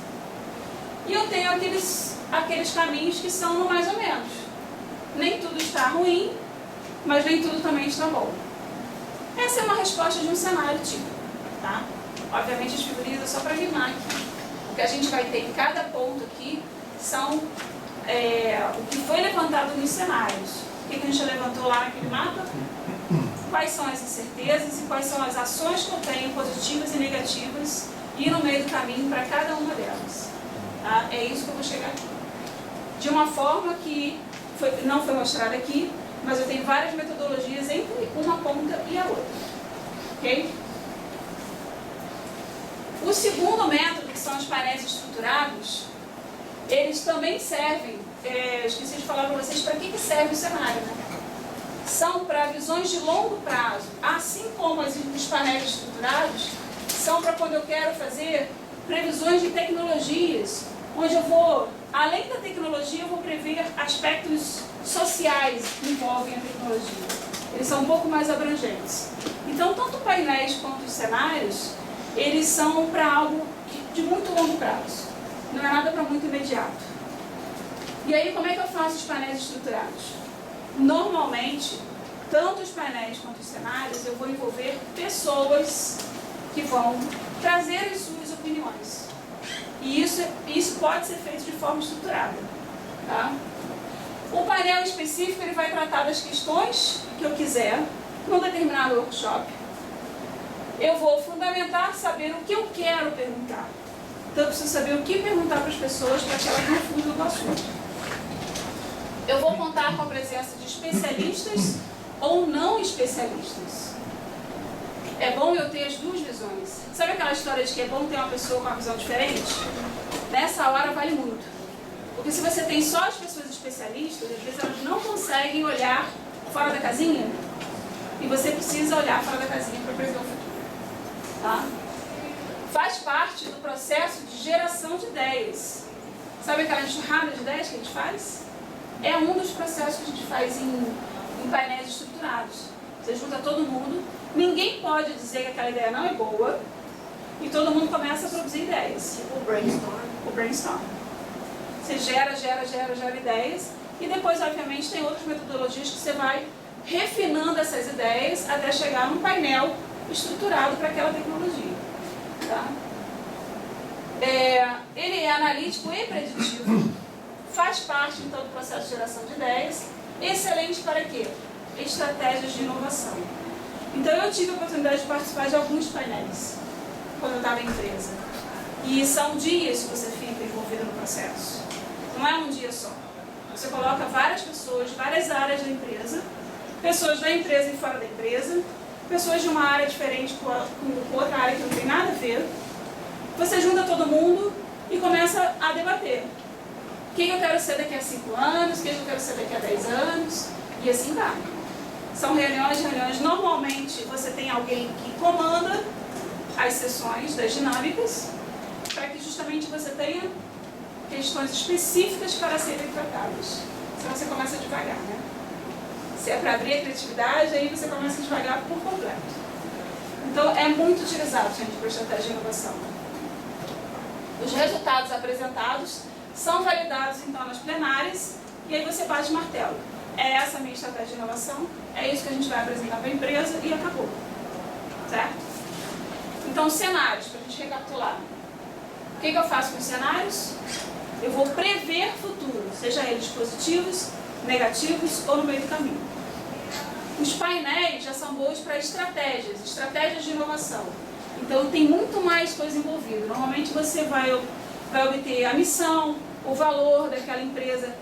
E eu tenho aqueles caminhos que são no mais ou menos. Nem tudo está ruim, mas nem tudo também está bom. Essa é uma resposta de um cenário típico, tá? Obviamente as figurinhas é só para animar aqui. O que a gente vai ter em cada ponto aqui são o que foi levantado nos cenários. O que a gente levantou lá naquele mapa? Quais são as incertezas e quais são as ações que eu tenho, positivas e negativas, e no meio do caminho para cada uma delas. Tá? É isso que eu vou chegar aqui. De uma forma que não foi mostrada aqui, mas eu tenho várias metodologias entre uma ponta e a outra. Ok? O segundo método, que são os painéis estruturados, eles também servem, esqueci de falar para vocês para que serve o cenário, né? São para visões de longo prazo, assim como os painéis estruturados são para quando eu quero fazer previsões de tecnologias, onde eu vou, além da tecnologia, eu vou prever aspectos sociais que envolvem a tecnologia. Eles são um pouco mais abrangentes. Então, tanto painéis quanto os cenários, eles são para algo de muito longo prazo. Não é nada para muito imediato. E aí, como é que eu faço os painéis estruturados? Normalmente, tanto os painéis quanto os cenários, eu vou envolver pessoas que vão trazer as suas opiniões. E isso pode ser feito de forma estruturada. Tá? O painel específico ele vai tratar das questões que eu quiser, num determinado workshop. Eu vou fundamentar, saber o que eu quero perguntar. Então, eu preciso saber o que perguntar para as pessoas para que elas não fujam do assunto. Eu vou contar com a presença de especialistas ou não especialistas. É bom eu ter as duas visões. Sabe aquela história de que é bom ter uma pessoa com uma visão diferente? Nessa hora vale muito. Porque se você tem só as pessoas especialistas, às vezes elas não conseguem olhar fora da casinha. E você precisa olhar fora da casinha para prever o futuro. Tá? Faz parte do processo de geração de ideias. Sabe aquela enxurrada de ideias que a gente faz? É um dos processos que a gente faz em painéis estruturados. Você junta todo mundo, ninguém pode dizer que aquela ideia não é boa, e todo mundo começa a produzir ideias. Tipo o brainstorm. O brainstorm. Você gera ideias, e depois, obviamente, tem outras metodologias que você vai refinando essas ideias até chegar num painel estruturado para aquela tecnologia. Tá? Ele é analítico e preditivo, faz parte então do processo de geração de ideias, excelente para quê? Estratégias de inovação. Então eu tive a oportunidade de participar de alguns painéis quando eu estava em empresa. E são dias que você fica envolvido no processo. Não é um dia só. Você coloca várias pessoas, várias áreas da empresa, pessoas da empresa e fora da empresa, pessoas de uma área diferente com outra área que não tem nada a ver. Você junta todo mundo e começa a debater. Quem eu quero ser daqui a 5 anos, quem eu quero ser daqui a 10 anos, e assim vai. São reuniões. Normalmente você tem alguém que comanda as sessões das dinâmicas, para que justamente você tenha questões específicas para serem tratadas. Senão você começa devagar, né? Se é para abrir a criatividade, aí você começa devagar por completo. Então é muito utilizado, gente, para estratégia de inovação. Os resultados apresentados são validados então nas plenárias e aí você bate o martelo. É essa a minha estratégia de inovação, é isso que a gente vai apresentar para a empresa e acabou. Certo? Então, cenários, para a gente recapitular. O que eu faço com os cenários? Eu vou prever futuro, seja eles positivos, negativos ou no meio do caminho. Os painéis já são bons para estratégias de inovação. Então tem muito mais coisa envolvida. Normalmente você vai obter a missão, o valor daquela empresa,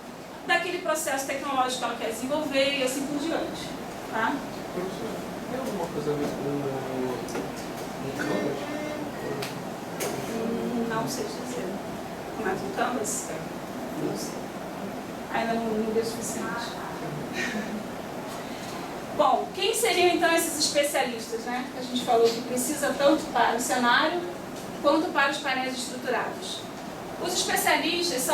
daquele processo tecnológico que ela quer desenvolver e assim por diante. Tá? Tem alguma coisa a ver com Canvas? Não sei dizer. Mas o Canvas? Não sei. Ainda não deu o suficiente. Bom, quem seriam então esses especialistas, né? A gente falou que precisa tanto para o cenário quanto para os painéis estruturados. Os especialistas é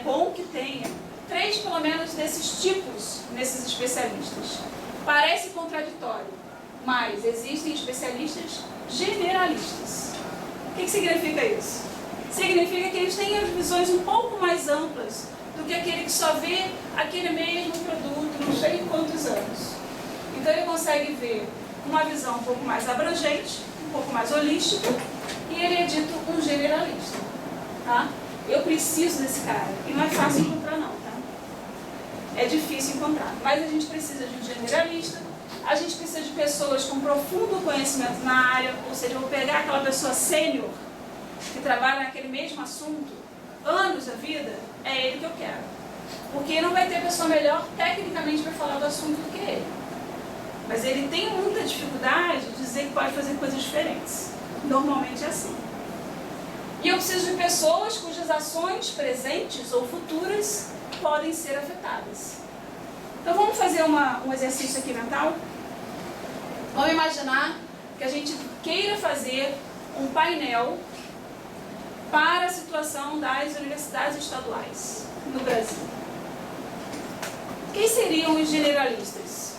bom que tenha 3 pelo menos desses tipos nesses especialistas. Parece contraditório, mas existem especialistas generalistas. O que significa isso? Significa que eles têm as visões um pouco mais amplas do que aquele que só vê aquele mesmo produto não sei em quantos anos. Então ele consegue ver uma visão um pouco mais abrangente, um pouco mais holística, e ele é dito um generalista. Tá? Eu preciso desse cara, e não é fácil encontrar não, tá? É difícil encontrar, mas a gente precisa de um generalista, a gente precisa de pessoas com profundo conhecimento na área, ou seja, eu vou pegar aquela pessoa sênior, que trabalha naquele mesmo assunto, anos da vida, é ele que eu quero. Porque não vai ter pessoa melhor tecnicamente para falar do assunto do que ele. Mas ele tem muita dificuldade de dizer que pode fazer coisas diferentes. Normalmente é assim. E eu preciso de pessoas cujas ações presentes ou futuras podem ser afetadas. Então vamos fazer um exercício aqui mental? Vamos imaginar que a gente queira fazer um painel para a situação das universidades estaduais no Brasil. Quem seriam os generalistas?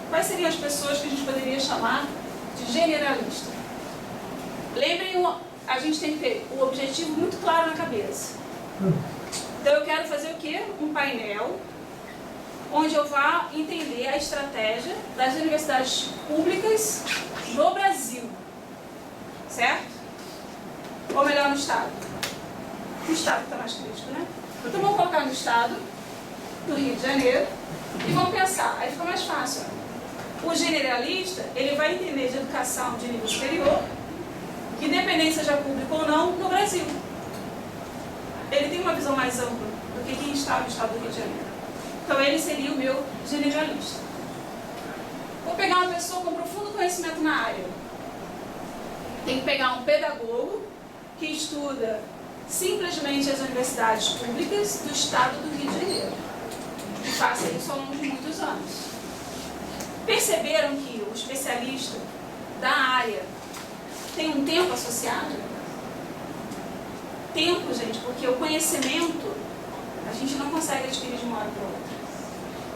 Quais seriam as pessoas que a gente poderia chamar de generalista? Lembrem, a gente tem que ter o objetivo muito claro na cabeça. Então eu quero fazer o quê? Um painel onde eu vá entender a estratégia das universidades públicas no Brasil. Certo? Ou melhor, no Estado. O Estado está mais crítico, né? Então vamos colocar no Estado do Rio de Janeiro e vamos pensar. Aí fica mais fácil. O generalista, ele vai entender de educação de nível superior, independente seja público ou não, no Brasil. Ele tem uma visão mais ampla do que quem está no Estado do Rio de Janeiro. Então ele seria o meu generalista. Vou pegar uma pessoa com profundo conhecimento na área. Tem que pegar um pedagogo que estuda simplesmente as universidades públicas do Estado do Rio de Janeiro. E faça isso ao longo de muitos anos. Perceberam que o especialista da área tem um tempo associado? Tempo, gente, porque o conhecimento a gente não consegue adquirir de uma hora para outra.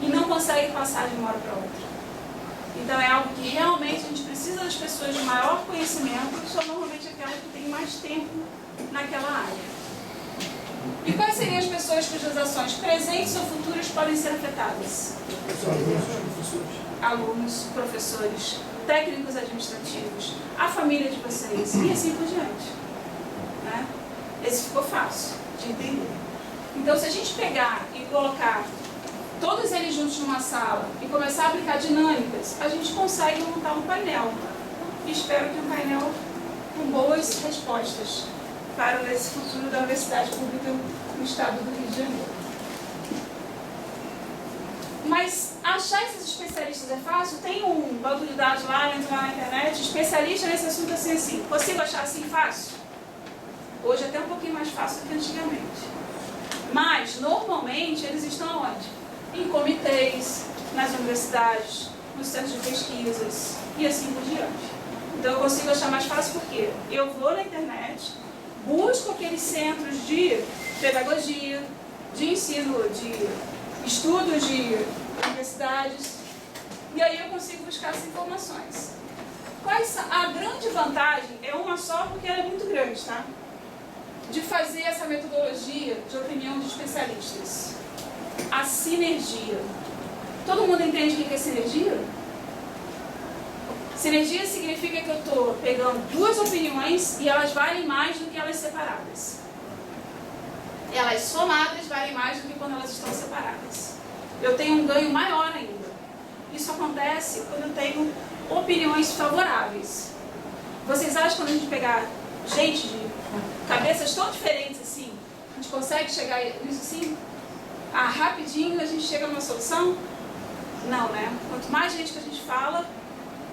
E não consegue passar de uma hora para outra. Então é algo que realmente a gente precisa das pessoas de maior conhecimento, que são normalmente aquelas que têm mais tempo naquela área. E quais seriam as pessoas pessoas cujas ações presentes ou futuras podem ser afetadas? Alunos, professores, técnicos administrativos, a família de vocês e assim por diante. Né? Esse ficou fácil de entender. Então, se a gente pegar e colocar todos eles juntos numa sala e começar a aplicar dinâmicas, a gente consegue montar um painel. E espero que um painel com boas respostas para esse futuro da Universidade Pública no estado do Rio de Janeiro. Mas achar esses especialistas é fácil? Tem um banco de dados lá, entra lá na internet, especialista nesse assunto assim. Consigo achar assim fácil? Hoje é até um pouquinho mais fácil do que antigamente. Mas, normalmente, eles estão onde? Em comitês, nas universidades, nos centros de pesquisas e assim por diante. Então eu consigo achar mais fácil porque eu vou na internet, busco aqueles centros de pedagogia, de ensino, de estudos de universidades, e aí eu consigo buscar essas informações. A grande vantagem é uma só, porque ela é muito grande, tá? De fazer essa metodologia de opinião de especialistas. A sinergia. Todo mundo entende o que é sinergia? Sinergia significa que eu estou pegando duas opiniões e elas valem mais do que elas separadas. Elas somadas valem mais do que quando elas estão separadas. Eu tenho um ganho maior ainda. Isso acontece quando eu tenho opiniões favoráveis. Vocês acham que quando a gente pegar gente de cabeças tão diferentes assim, a gente consegue chegar nisso assim? Rapidinho a gente chega numa solução? Não, né? Quanto mais gente que a gente fala,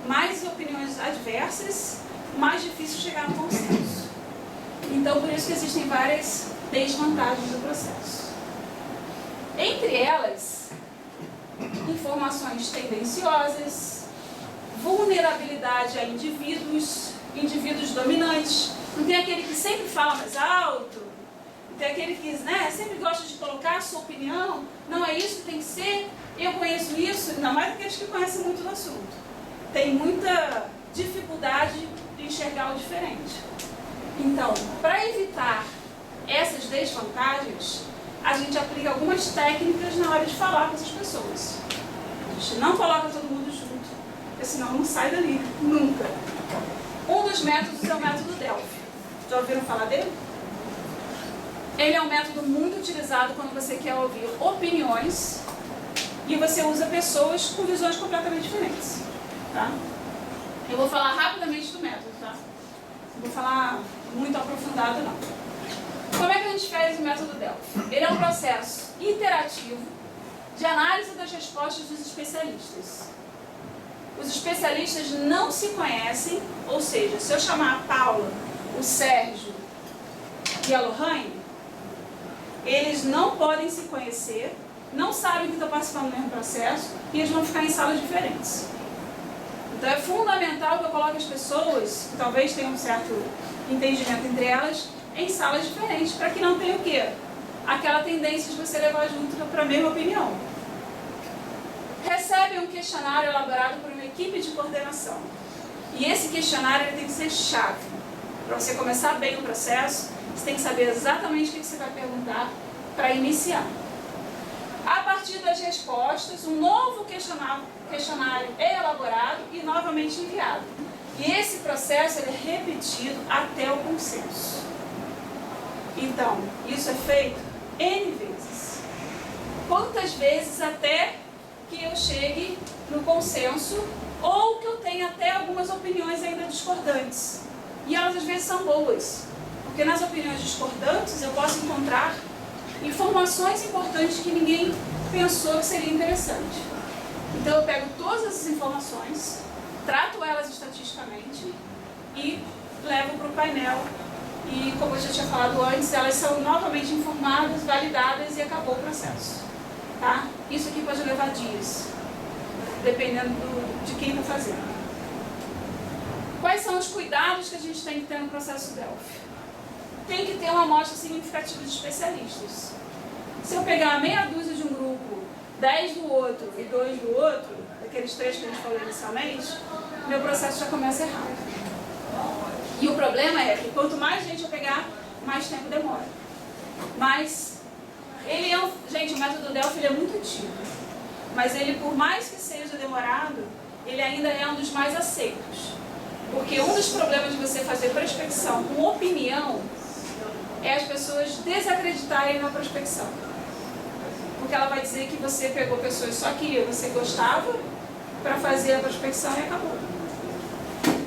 mais opiniões adversas, mais difícil chegar no consenso. Então, por isso que existem várias desvantagens do processo. Entre elas, informações tendenciosas, vulnerabilidade a indivíduos dominantes. Não tem aquele que sempre fala mais alto, não tem aquele que sempre gosta de colocar a sua opinião. Não é isso que tem que ser, eu conheço isso, ainda mais aqueles que conhecem muito do assunto. Tem muita dificuldade de enxergar o diferente. Então, para evitar essas desvantagens, a gente aplica algumas técnicas na hora de falar com essas pessoas. A gente não coloca todo mundo junto, porque senão não sai dali, nunca. Um dos métodos é o método Delphi. Já ouviram falar dele? Ele é um método muito utilizado quando você quer ouvir opiniões e você usa pessoas com visões completamente diferentes. Tá? Eu vou falar rapidamente do método, tá? Não vou falar muito aprofundado, não. Como é que a gente faz o método Delphi? Ele é um processo interativo de análise das respostas dos especialistas. Os especialistas não se conhecem, ou seja, se eu chamar a Paula, o Sérgio e a Lohane, eles não podem se conhecer, não sabem que estão participando do mesmo processo e eles vão ficar em salas diferentes. Então é fundamental que eu coloque as pessoas, que talvez tenham um certo entendimento entre elas, em salas diferentes, para que não tenha o quê? Aquela tendência de você levar junto para a mesma opinião. Recebem um questionário elaborado por uma equipe de coordenação. E esse questionário ele tem que ser chave. Para você começar bem o processo, você tem que saber exatamente o que você vai perguntar para iniciar. A partir das respostas, um novo questionário é elaborado e novamente enviado. E esse processo ele é repetido até o consenso. Então, isso é feito N vezes. Quantas vezes até que eu chegue no consenso ou que eu tenha até algumas opiniões ainda discordantes. E elas às vezes são boas, porque nas opiniões discordantes eu posso encontrar informações importantes que ninguém pensou que seria interessante. Então eu pego todas essas informações, trato elas estatisticamente e levo para o painel. E como eu já tinha falado antes, elas são novamente informadas, validadas e acabou o processo. Tá? Isso aqui pode levar dias, dependendo de quem está fazendo. Quais são os cuidados que a gente tem que ter no processo Delphi? Tem que ter uma amostra significativa de especialistas. Se eu pegar meia dúzia de um grupo, 10 do outro e 2 do outro, daqueles 3 que a gente falou inicialmente, meu processo já começa errado. E o problema é que quanto mais gente eu pegar, mais tempo demora. Mais Ele é gente, o método Delphi ele é muito antigo, mas ele, por mais que seja demorado, ele ainda é um dos mais aceitos. Porque um dos problemas de você fazer prospecção com opinião é as pessoas desacreditarem na prospecção. Porque ela vai dizer que você pegou pessoas só que você gostava para fazer a prospecção e acabou.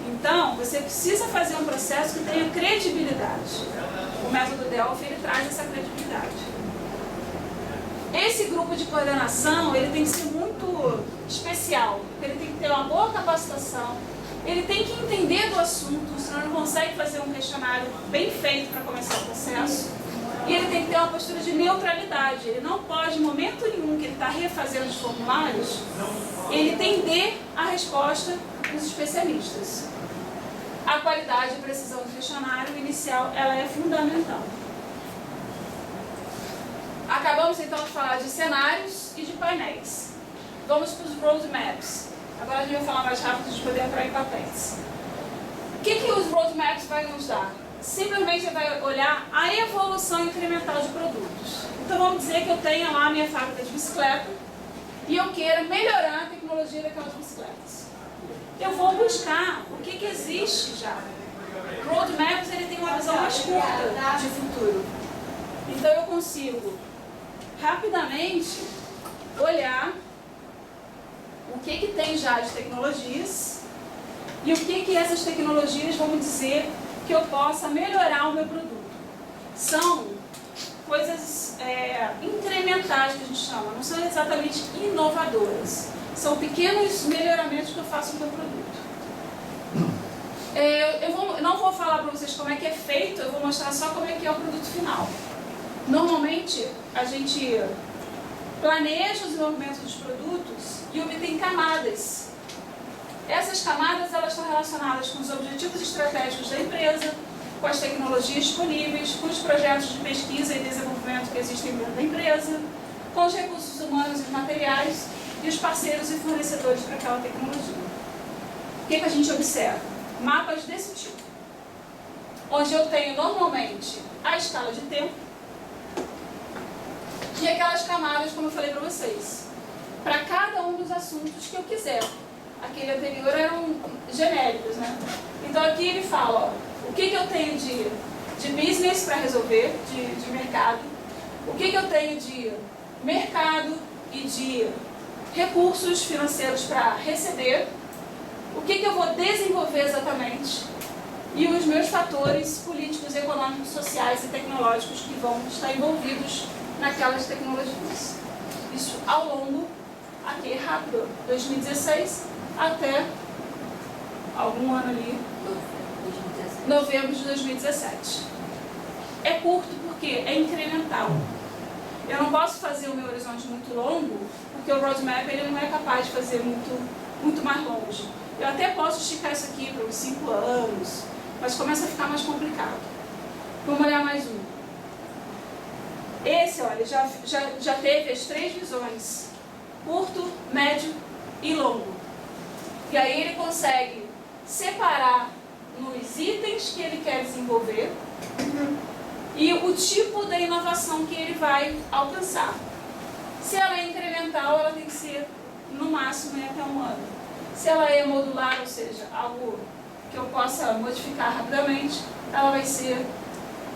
Então, você precisa fazer um processo que tenha credibilidade. O método Delphi ele traz essa credibilidade. Esse grupo de coordenação ele tem que ser muito especial. Ele tem que ter uma boa capacitação. Ele tem que entender do assunto, senão não consegue fazer um questionário bem feito para começar o processo. E ele tem que ter uma postura de neutralidade. Ele não pode, em momento nenhum que ele está refazendo os formulários, ele entender a resposta dos especialistas. A qualidade e precisão do questionário inicial ela é fundamental. Acabamos então de falar de cenários e de painéis. Vamos para os roadmaps. Agora a gente vai falar mais rápido de poder entrar em patentes. O que os roadmaps vão nos dar? Simplesmente você vai olhar a evolução incremental de produtos. Então vamos dizer que eu tenha lá a minha fábrica de bicicleta e eu queira melhorar a tecnologia daquelas bicicletas. Eu vou buscar o que existe já. Roadmaps ele tem uma visão mais curta de futuro. Então eu consigo rapidamente olhar o que tem já de tecnologias e o que essas tecnologias vão me dizer que eu possa melhorar o meu produto. São coisas incrementais que a gente chama, não são exatamente inovadoras. São pequenos melhoramentos que eu faço no meu produto. Eu não vou falar para vocês como é que é feito, eu vou mostrar só como é que é o produto final. Normalmente, a gente planeja o desenvolvimento dos produtos e obtém camadas. Essas camadas elas estão relacionadas com os objetivos estratégicos da empresa, com as tecnologias disponíveis, com os projetos de pesquisa e desenvolvimento que existem dentro da empresa, com os recursos humanos e materiais e os parceiros e fornecedores para aquela tecnologia. O que a gente observa? Mapas desse tipo, onde eu tenho normalmente a escala de tempo e aquelas camadas, como eu falei para vocês, para cada um dos assuntos que eu quiser. Aquele anterior eram genéricos, né? Então aqui ele fala, ó, o que eu tenho de business para resolver, de mercado, o que eu tenho de mercado e de recursos financeiros para receber, o que eu vou desenvolver exatamente e os meus fatores políticos, econômicos, sociais e tecnológicos que vão estar envolvidos naquelas tecnologias. Isso ao longo, aqui rápido, 2016 até algum ano ali, novembro de 2017. É curto porque é incremental. Eu não posso fazer o meu horizonte muito longo, porque o roadmap ele não é capaz de fazer muito mais longe. Eu até posso esticar isso aqui para uns 5 anos, mas começa a ficar mais complicado. Vamos olhar mais um. Esse, olha, já teve as 3 visões, curto, médio e longo. E aí ele consegue separar nos itens que ele quer desenvolver e o tipo da inovação que ele vai alcançar. Se ela é incremental, ela tem que ser no máximo até 1 ano. Se ela é modular, ou seja, algo que eu possa modificar rapidamente, ela vai ser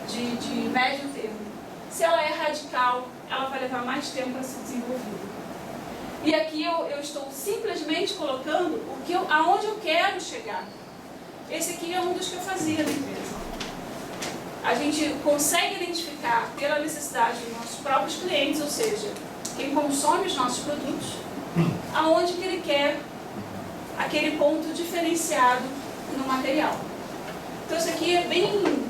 de médio termo. Se ela é radical, ela vai levar mais tempo para ser desenvolvida. E aqui eu estou simplesmente colocando aonde eu quero chegar. Esse aqui é um dos que eu fazia na empresa. A gente consegue identificar pela necessidade dos nossos próprios clientes, ou seja, quem consome os nossos produtos, aonde que ele quer aquele ponto diferenciado no material. Então isso aqui é bem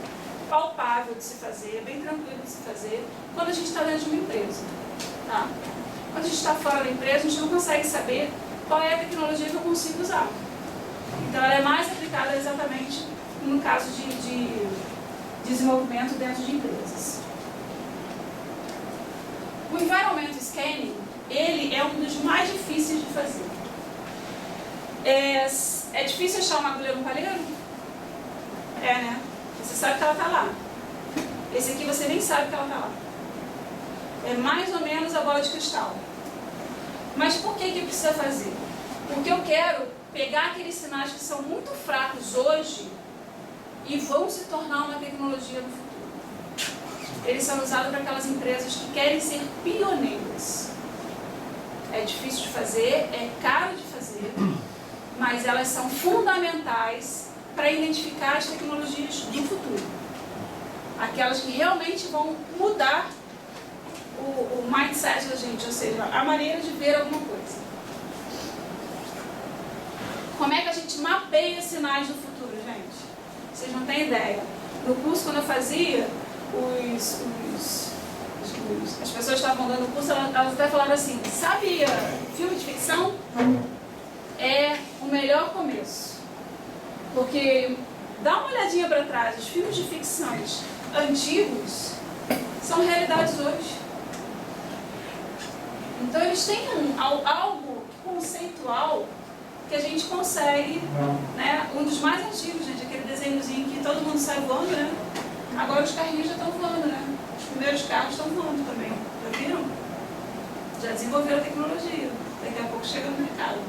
palpável de se fazer, é bem tranquilo de se fazer quando a gente está dentro de uma empresa. Tá? Quando a gente está fora da empresa, a gente não consegue saber qual é a tecnologia que eu consigo usar. Então ela é mais aplicada exatamente no caso de desenvolvimento dentro de empresas. O Environmental Scanning, ele é um dos mais difíceis de fazer. É difícil achar uma agulha no palheiro? É, né? Você sabe que ela está lá. Esse aqui você nem sabe que ela está lá. É mais ou menos a bola de cristal. Mas por que precisa fazer? Porque eu quero pegar aqueles sinais que são muito fracos hoje e vão se tornar uma tecnologia no futuro. Eles são usados para aquelas empresas que querem ser pioneiras. É difícil de fazer, é caro de fazer, mas elas são fundamentais para identificar as tecnologias do futuro. Aquelas que realmente vão mudar o mindset da gente, ou seja, a maneira de ver alguma coisa. Como é que a gente mapeia sinais do futuro, gente? Vocês não têm ideia. No curso, quando eu fazia, as pessoas que estavam dando o curso, elas até falaram assim, sabe, filme de ficção é o melhor começo. Porque dá uma olhadinha para trás, os filmes de ficções antigos são realidades hoje. Então eles têm algo conceitual que a gente consegue, né? Um dos mais antigos, gente, aquele desenhozinho que todo mundo sai voando, né? Agora os carrinhos já estão voando, né? Os primeiros carros estão voando também, já viram? Já desenvolveram a tecnologia, daqui a pouco chega no mercado.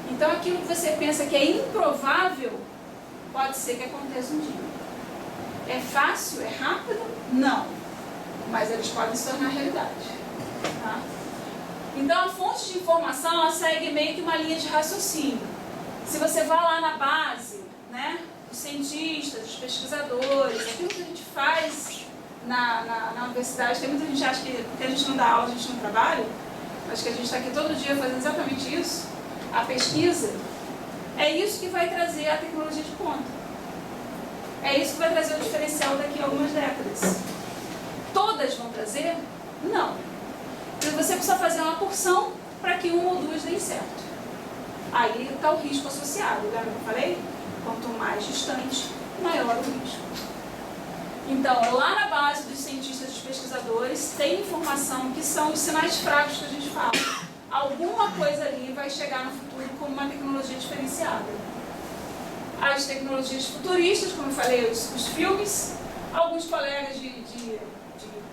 Então aquilo que você pensa que é improvável, pode ser que aconteça um dia. É fácil? É rápido? Não. Mas eles podem se tornar realidade. Tá? Então a fonte de informação, ela segue meio que uma linha de raciocínio. Se você vai lá na base, né, dos cientistas, dos pesquisadores, aquilo que a gente faz na universidade, tem muita gente que acha que porque a gente não dá aula, a gente não trabalha, mas que a gente está aqui todo dia fazendo exatamente isso. A pesquisa é isso que vai trazer a tecnologia de ponta. É isso que vai trazer o diferencial daqui a algumas décadas. Todas vão trazer? Não. Você precisa fazer uma porção para que uma ou duas deem certo. Aí está o risco associado, lembra que eu falei? Quanto mais distante, maior o risco. Então, lá na base dos cientistas e dos pesquisadores, tem informação que são os sinais fracos que a gente fala. Alguma coisa ali vai chegar no futuro como uma tecnologia diferenciada. As tecnologias futuristas, como eu falei, os filmes, alguns colegas de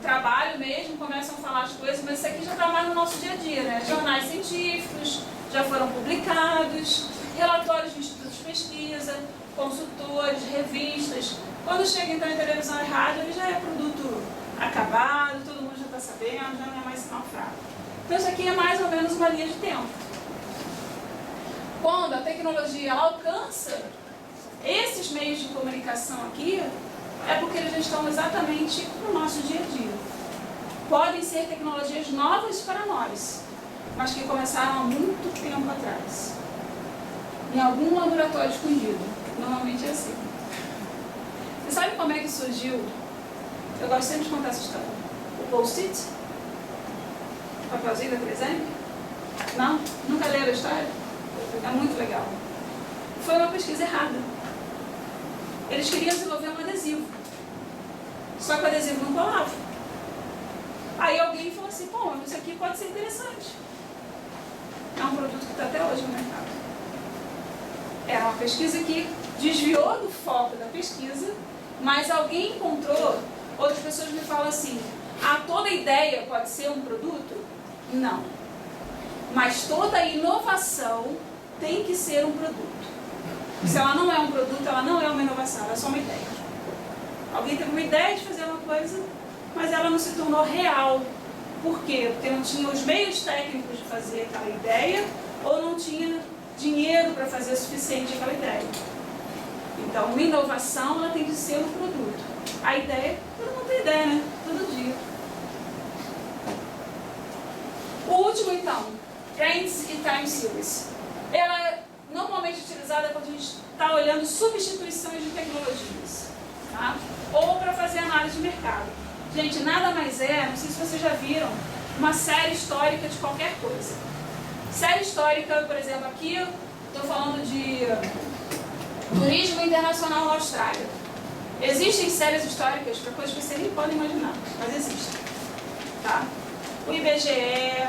trabalho mesmo começam a falar as coisas, mas isso aqui já está mais no nosso dia a dia, né? Jornais científicos já foram publicados, relatórios de institutos de pesquisa, consultores, revistas. Quando chega então em televisão e rádio, ele já é produto acabado, todo mundo já está sabendo, já não é mais sinal fraco. Então isso aqui é mais ou menos uma linha de tempo. Quando a tecnologia ela alcança esses meios de comunicação aqui, é porque eles já estão exatamente no nosso dia a dia. Podem ser tecnologias novas para nós, mas que começaram há muito tempo atrás. Em algum laboratório escondido. Normalmente é assim. Você sabe como é que surgiu? Eu gosto sempre de contar essa história. O post-it? O papelzinho da 3M? Não? Nunca leram a história? É muito legal. Foi uma pesquisa errada. Eles queriam desenvolver um adesivo. Só que o adesivo não colava. Aí alguém falou assim, pô, isso aqui pode ser interessante. É um produto que está até hoje no mercado. Era uma pesquisa que desviou do foco da pesquisa, mas alguém encontrou, outras pessoas me falam assim, toda ideia pode ser um produto? Não. Mas toda inovação tem que ser um produto. Se ela não é um produto, ela não é uma inovação, ela é só uma ideia. Alguém teve uma ideia de fazer uma coisa, mas ela não se tornou real. Por quê? Porque não tinha os meios técnicos de fazer aquela ideia, ou não tinha dinheiro para fazer o suficiente aquela ideia. Então, uma inovação ela tem que ser um produto. A ideia, todo mundo tem ideia, né? Todo dia. O último, então, Trends e Time Series. Ela é normalmente utilizada quando a gente está olhando substituições de tecnologias, tá? Ou para fazer análise de mercado. Gente, nada mais é, não sei se vocês já viram, uma série histórica de qualquer coisa. Série histórica, por exemplo, aqui eu estou falando de turismo internacional na Austrália. Existem séries históricas para coisas que vocês nem podem imaginar, mas existem, tá? O IBGE,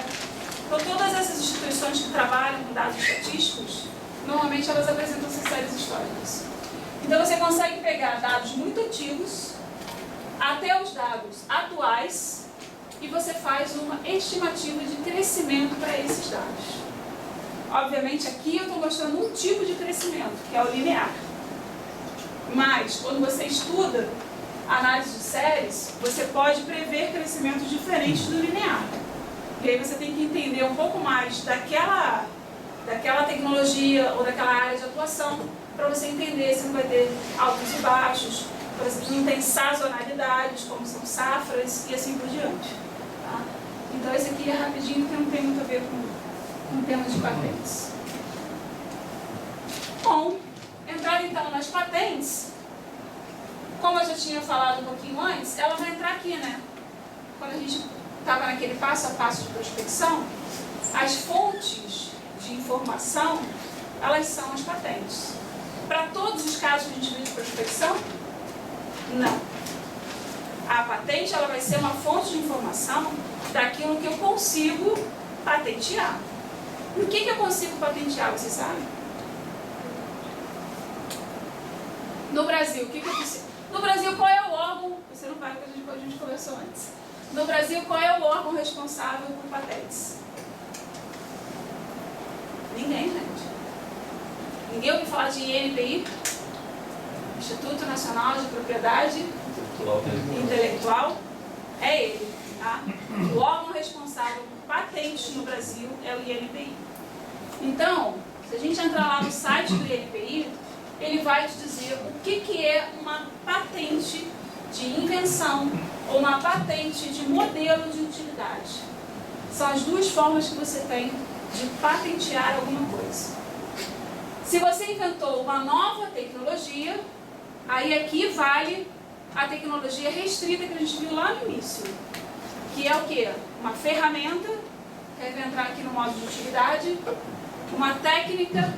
então todas essas instituições que trabalham com dados estatísticos, normalmente elas apresentam essas séries históricas. Então você consegue pegar dados muito antigos até os dados atuais e você faz uma estimativa de crescimento para esses dados. Obviamente aqui eu estou mostrando um tipo de crescimento, que é o linear. Mas quando você estuda análise de séries, você pode prever crescimentos diferentes do linear. E aí você tem que entender um pouco mais daquela tecnologia ou daquela área de atuação, para você entender se não vai ter altos e baixos, por exemplo, não tem sazonalidades, como são safras e assim por diante. Tá? Então esse aqui é rapidinho, que não tem muito a ver com o tema de patentes. Bom, entrando então nas patentes, como eu já tinha falado um pouquinho antes, ela vai entrar aqui, né? Quando a gente estava naquele passo a passo de prospecção, as fontes de informação, elas são as patentes. Para todos os casos que a gente vê de prospecção, não. A patente ela vai ser uma fonte de informação daquilo que eu consigo patentear. O que eu consigo patentear, você sabe? No Brasil, o que eu consigo? No Brasil, qual é o órgão? Você não vai, porque a gente conversou antes. No Brasil, qual é o órgão responsável por patentes? Ninguém, gente. Ninguém ouviu falar de INPI? Instituto Nacional de Propriedade Intelectual? É ele, tá? O órgão responsável por patentes no Brasil é o INPI. Então, se a gente entrar lá no site do INPI, ele vai te dizer o que é uma patente de invenção ou uma patente de modelo de utilidade. São as duas formas que você tem de patentear alguma coisa. Se você inventou uma nova tecnologia, aí aqui vale a tecnologia restrita que a gente viu lá no início, que é o quê? Uma ferramenta, que vai entrar aqui no modo de utilidade, uma técnica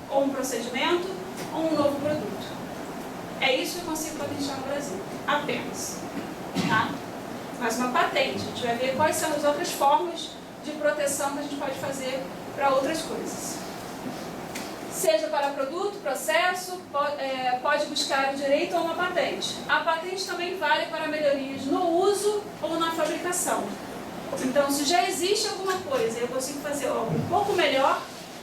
ou um procedimento ou um novo produto. É isso que eu consigo patentear no Brasil, apenas. Tá? Mas uma patente, a gente vai ver quais são as outras formas de proteção que a gente pode fazer para outras coisas. Seja para produto, processo, pode buscar o direito a uma patente. A patente também vale para melhorias no uso ou na fabricação. Então, se já existe alguma coisa e eu consigo fazer algo um pouco melhor,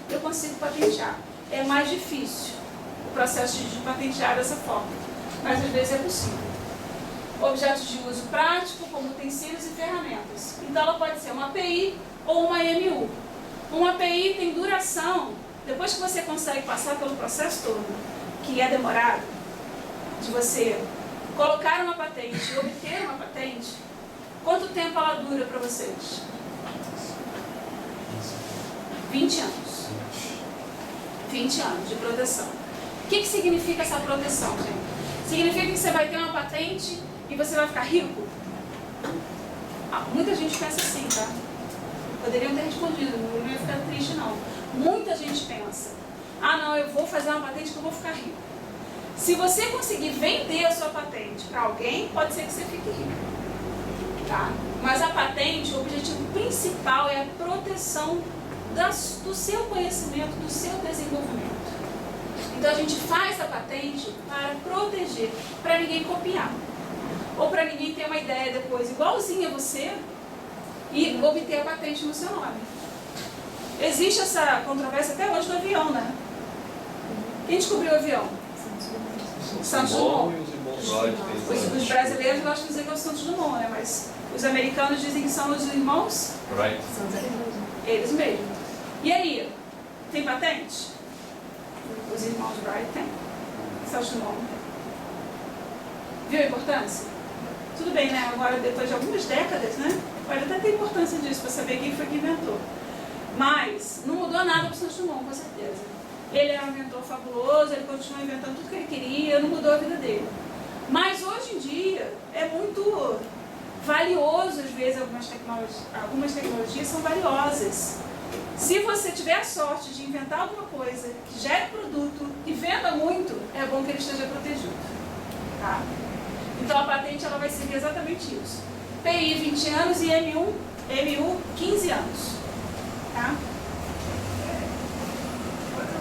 eu consigo patentear. É mais difícil o processo de patentear dessa forma, mas às vezes é possível. Objetos de uso prático, como utensílios e ferramentas. Então, ela pode ser uma API ou uma MU. Uma API tem duração. Depois que você consegue passar pelo processo todo, que é demorado, de você colocar uma patente e obter uma patente, quanto tempo ela dura para vocês? 20 anos. 20 anos de proteção. O que significa essa proteção, gente? Significa que você vai ter uma patente e você vai ficar rico? Muita gente pensa assim, tá? Poderiam ter respondido, não ia ficar triste não. Muita gente pensa, não, eu vou fazer uma patente que eu vou ficar rico. Se você conseguir vender a sua patente para alguém, pode ser que você fique rico. Tá? Mas a patente, o objetivo principal é a proteção do seu conhecimento, do seu desenvolvimento. Então a gente faz a patente para proteger, para ninguém copiar. Ou para ninguém ter uma ideia depois igualzinha a você e obter a patente no seu nome. Existe essa controvérsia até hoje do avião, né? Quem descobriu o avião? Santos Dumont. Os brasileiros gostam de dizer que é o Santos Dumont, né? Mas os americanos dizem que são os irmãos Wright. Eles mesmos. E aí, tem patente? Os irmãos Wright têm. Santos Dumont não tem. Viu a importância? Tudo bem, né? Agora, depois de algumas décadas, né? Pode até ter importância disso, para saber quem foi que inventou. Mas não mudou nada para o Santos Dumont, com certeza. Ele era um inventor fabuloso, ele continuou inventando tudo que ele queria, não mudou a vida dele. Mas hoje em dia é muito valioso, às vezes, algumas tecnologias são valiosas. Se você tiver a sorte de inventar alguma coisa que gere produto e venda muito, é bom que ele esteja protegido. Tá? Então a patente ela vai seguir exatamente isso. PI 20 anos e MU 15 anos. Tá?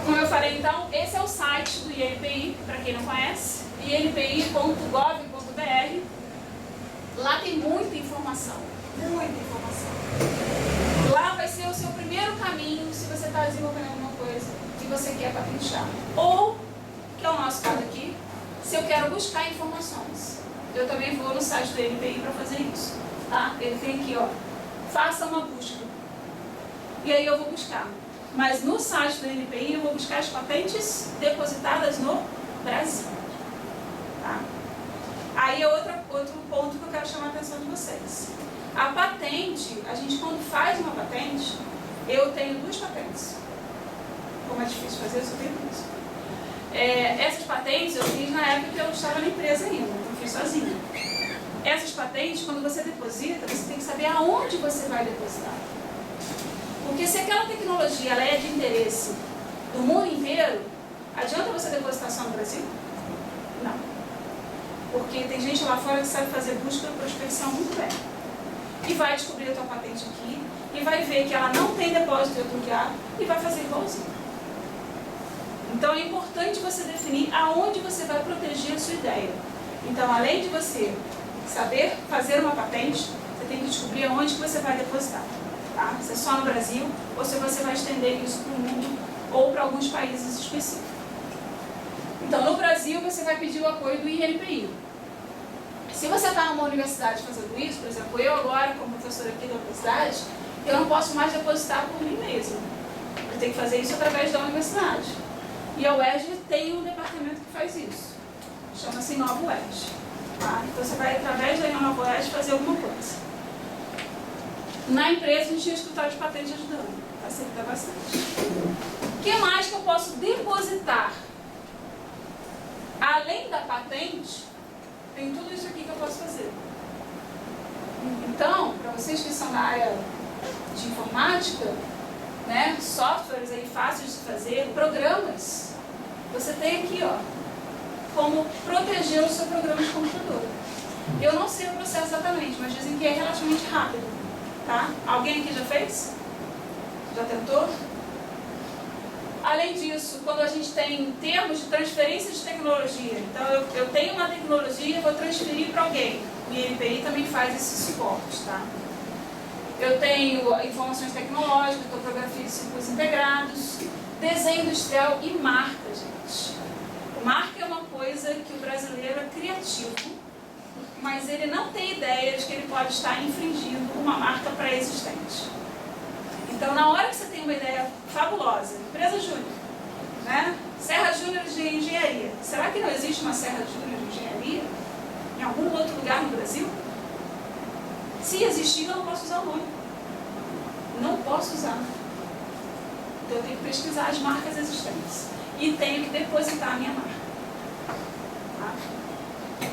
Como eu falei, então, esse é o site do INPI, para quem não conhece, inpi.gov.br. Lá tem muita informação, muita. Lá vai ser o seu primeiro caminho se você está desenvolvendo alguma coisa que você quer patentear. Ou, que é o nosso caso aqui, se eu quero buscar informações. Eu também vou no site do NPI para fazer isso. Tá? Ele tem aqui, ó, faça uma busca. E aí eu vou buscar. Mas no site do NPI eu vou buscar as patentes depositadas no Brasil. Tá? Aí é outro ponto que eu quero chamar a atenção de vocês. A patente, a gente quando faz uma patente, eu tenho 2 patentes. Como é difícil fazer, eu só tenho 2. Essas patentes eu fiz na época que eu estava na empresa ainda, eu fiz sozinha. Essas patentes, quando você deposita, você tem que saber aonde você vai depositar. Porque se aquela tecnologia ela é de interesse do mundo inteiro, adianta você depositar só no Brasil? Não. Porque tem gente lá fora que sabe fazer busca e prospecção muito bem. E vai descobrir a tua patente aqui, e vai ver que ela não tem depósito em outro lugar, e vai fazer igualzinho. Então é importante você definir aonde você vai proteger a sua ideia. Então, além de você saber fazer uma patente, você tem que descobrir aonde que você vai depositar. Tá? Se é só no Brasil, ou se você vai estender isso para o mundo, ou para alguns países específicos. Então, no Brasil, você vai pedir o apoio do INPI. Se você está numa universidade fazendo isso, por exemplo, eu agora, como professora aqui da universidade, eu não posso mais depositar por mim mesma. Eu tenho que fazer isso através da universidade. E a UERJ tem um departamento que faz isso. Chama-se Inova UERJ. Tá? Então você vai, através da Inova UERJ, fazer alguma coisa. Na empresa, a gente tinha um escritório de patente ajudando. Facilita bastante. O que mais que eu posso depositar? Além da patente, tem tudo isso aqui que eu posso fazer. Então, para vocês que são da área de informática, né, softwares aí fáceis de fazer, programas, você tem aqui, ó, como proteger o seu programa de computador. Eu não sei o processo exatamente, mas dizem que é relativamente rápido. Tá? Alguém aqui já fez? Já tentou? Além disso, quando a gente tem termos de transferência de tecnologia, então eu tenho uma tecnologia e vou transferir para alguém. O INPI também faz esse suporte. Tá? Eu tenho informações tecnológicas, topografia de circuitos integrados, desenho industrial e marca, gente. Marca é uma coisa que o brasileiro é criativo, mas ele não tem ideia de que ele pode estar infringindo uma marca pré-existente. Então, na hora que você tem uma ideia fabulosa, empresa júnior, né? Serra Júnior de Engenharia. Será que não existe uma Serra Júnior de Engenharia em algum outro lugar no Brasil? Se existir, eu não posso usar o nome. Não posso usar. Então, eu tenho que pesquisar as marcas existentes. E tenho que depositar a minha marca. Tá?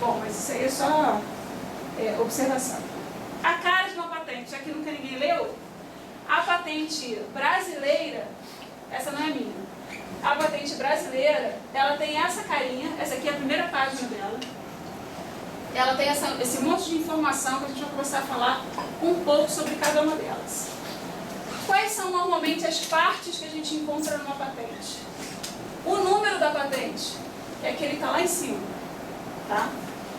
Bom, mas isso aí é só observação. A cara de uma patente, já que nunca ninguém leu, a patente brasileira, essa não é minha. A patente brasileira, ela tem essa carinha, essa aqui é a primeira página dela. Ela tem esse monte de informação que a gente vai começar a falar um pouco sobre cada uma delas. Quais são normalmente as partes que a gente encontra numa patente? O número da patente é aquele que está lá em cima. Tá?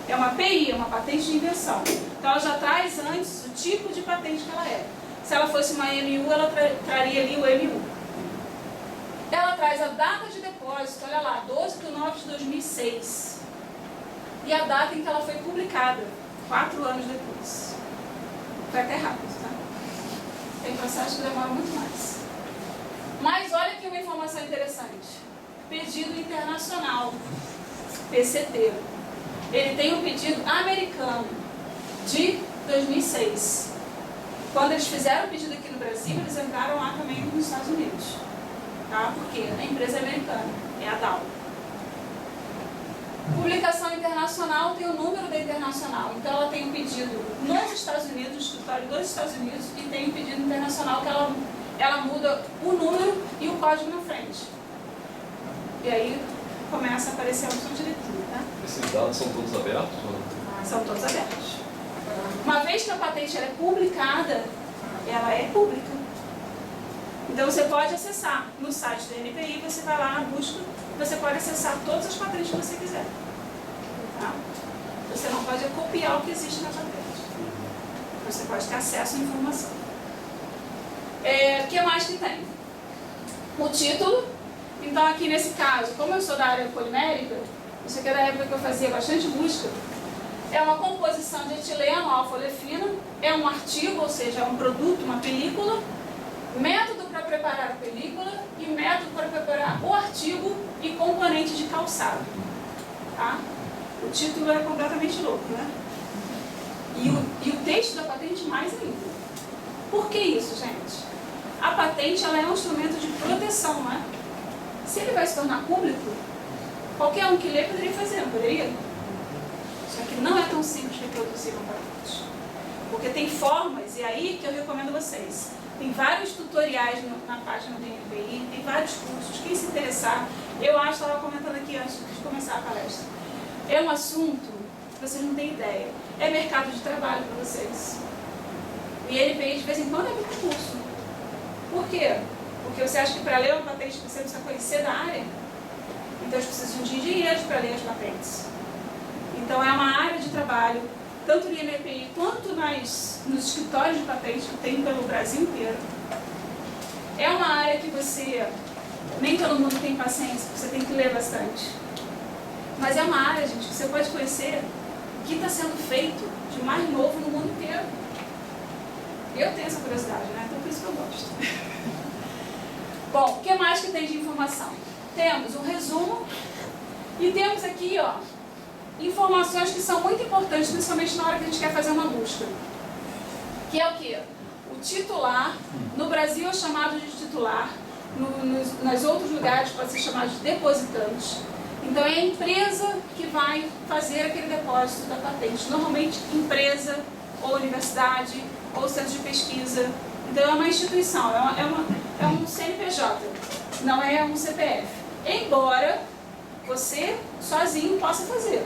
É uma PI, é uma patente de invenção. Então ela já traz antes o tipo de patente que ela é. Se ela fosse uma MU, ela traria ali o MU. Ela traz a data de depósito, olha lá, 12/9/2006. E a data em que ela foi publicada, 4 anos depois. Foi até rápido, tá? Tem processos que demoram muito mais. Mas olha aqui uma informação interessante. Pedido internacional, PCT. Ele tem um pedido americano de 2006. Quando eles fizeram o pedido aqui no Brasil, eles entraram lá também nos Estados Unidos. Tá? Porque a empresa é americana, é a Dow. Publicação internacional tem o número da internacional. Então ela tem um pedido nos Estados Unidos, no escritório dos Estados Unidos, e tem um pedido internacional que ela muda o número e o código na frente. E aí começa a aparecer a opção de leitura, tá? Esses dados são todos abertos? São todos abertos. Uma vez que a patente ela é publicada, ela é pública. Então você pode acessar no site do NPI, você vai lá na busca, você pode acessar todas as patentes que você quiser. Tá? Você não pode copiar o que existe na patente. Você pode ter acesso à informação. O que mais que tem? O título. Então, aqui nesse caso, como eu sou da área polimérica, isso aqui é da época que eu fazia bastante busca, é uma composição de etileno, alfa-olefina, é um artigo, ou seja, é um produto, uma película, método para preparar a película e método para preparar o artigo e componente de calçado. Tá? O título é completamente louco, né? E o texto da patente mais ainda. Por que isso, gente? A patente ela é um instrumento de proteção, né? Se ele vai se tornar público, qualquer um que lê poderia fazer, não poderia? Só que não é tão simples de produzir uma patente. Porque tem formas, e aí que eu recomendo vocês. Tem vários tutoriais na página do INPI, tem vários cursos. Quem se interessar, eu acho, estava comentando aqui antes de começar a palestra. É um assunto que vocês não têm ideia. É mercado de trabalho para vocês. O INPI de vez em quando é muito curso. Por quê? Porque você acha que para ler uma patente você precisa conhecer da área? Então eles precisam de engenheiros para ler as patentes. Então é uma área de trabalho, tanto no INPI quanto nos escritórios de patente que tem pelo Brasil inteiro. É uma área que nem todo mundo tem paciência, você tem que ler bastante. Mas é uma área, gente, que você pode conhecer o que está sendo feito de mais novo no mundo inteiro. Eu tenho essa curiosidade, né? Então por isso que eu gosto. Bom, o que mais que tem de informação? Temos um resumo e temos aqui, ó, informações que são muito importantes, principalmente na hora que a gente quer fazer uma busca. Que é o quê? O titular, no Brasil é chamado de titular, nos outros lugares pode ser chamado de depositante. Então é a empresa que vai fazer aquele depósito da patente. Normalmente empresa, ou universidade, ou centro de pesquisa. Então é uma instituição, é um CNPJ, não é um CPF. Embora você sozinho possa fazer.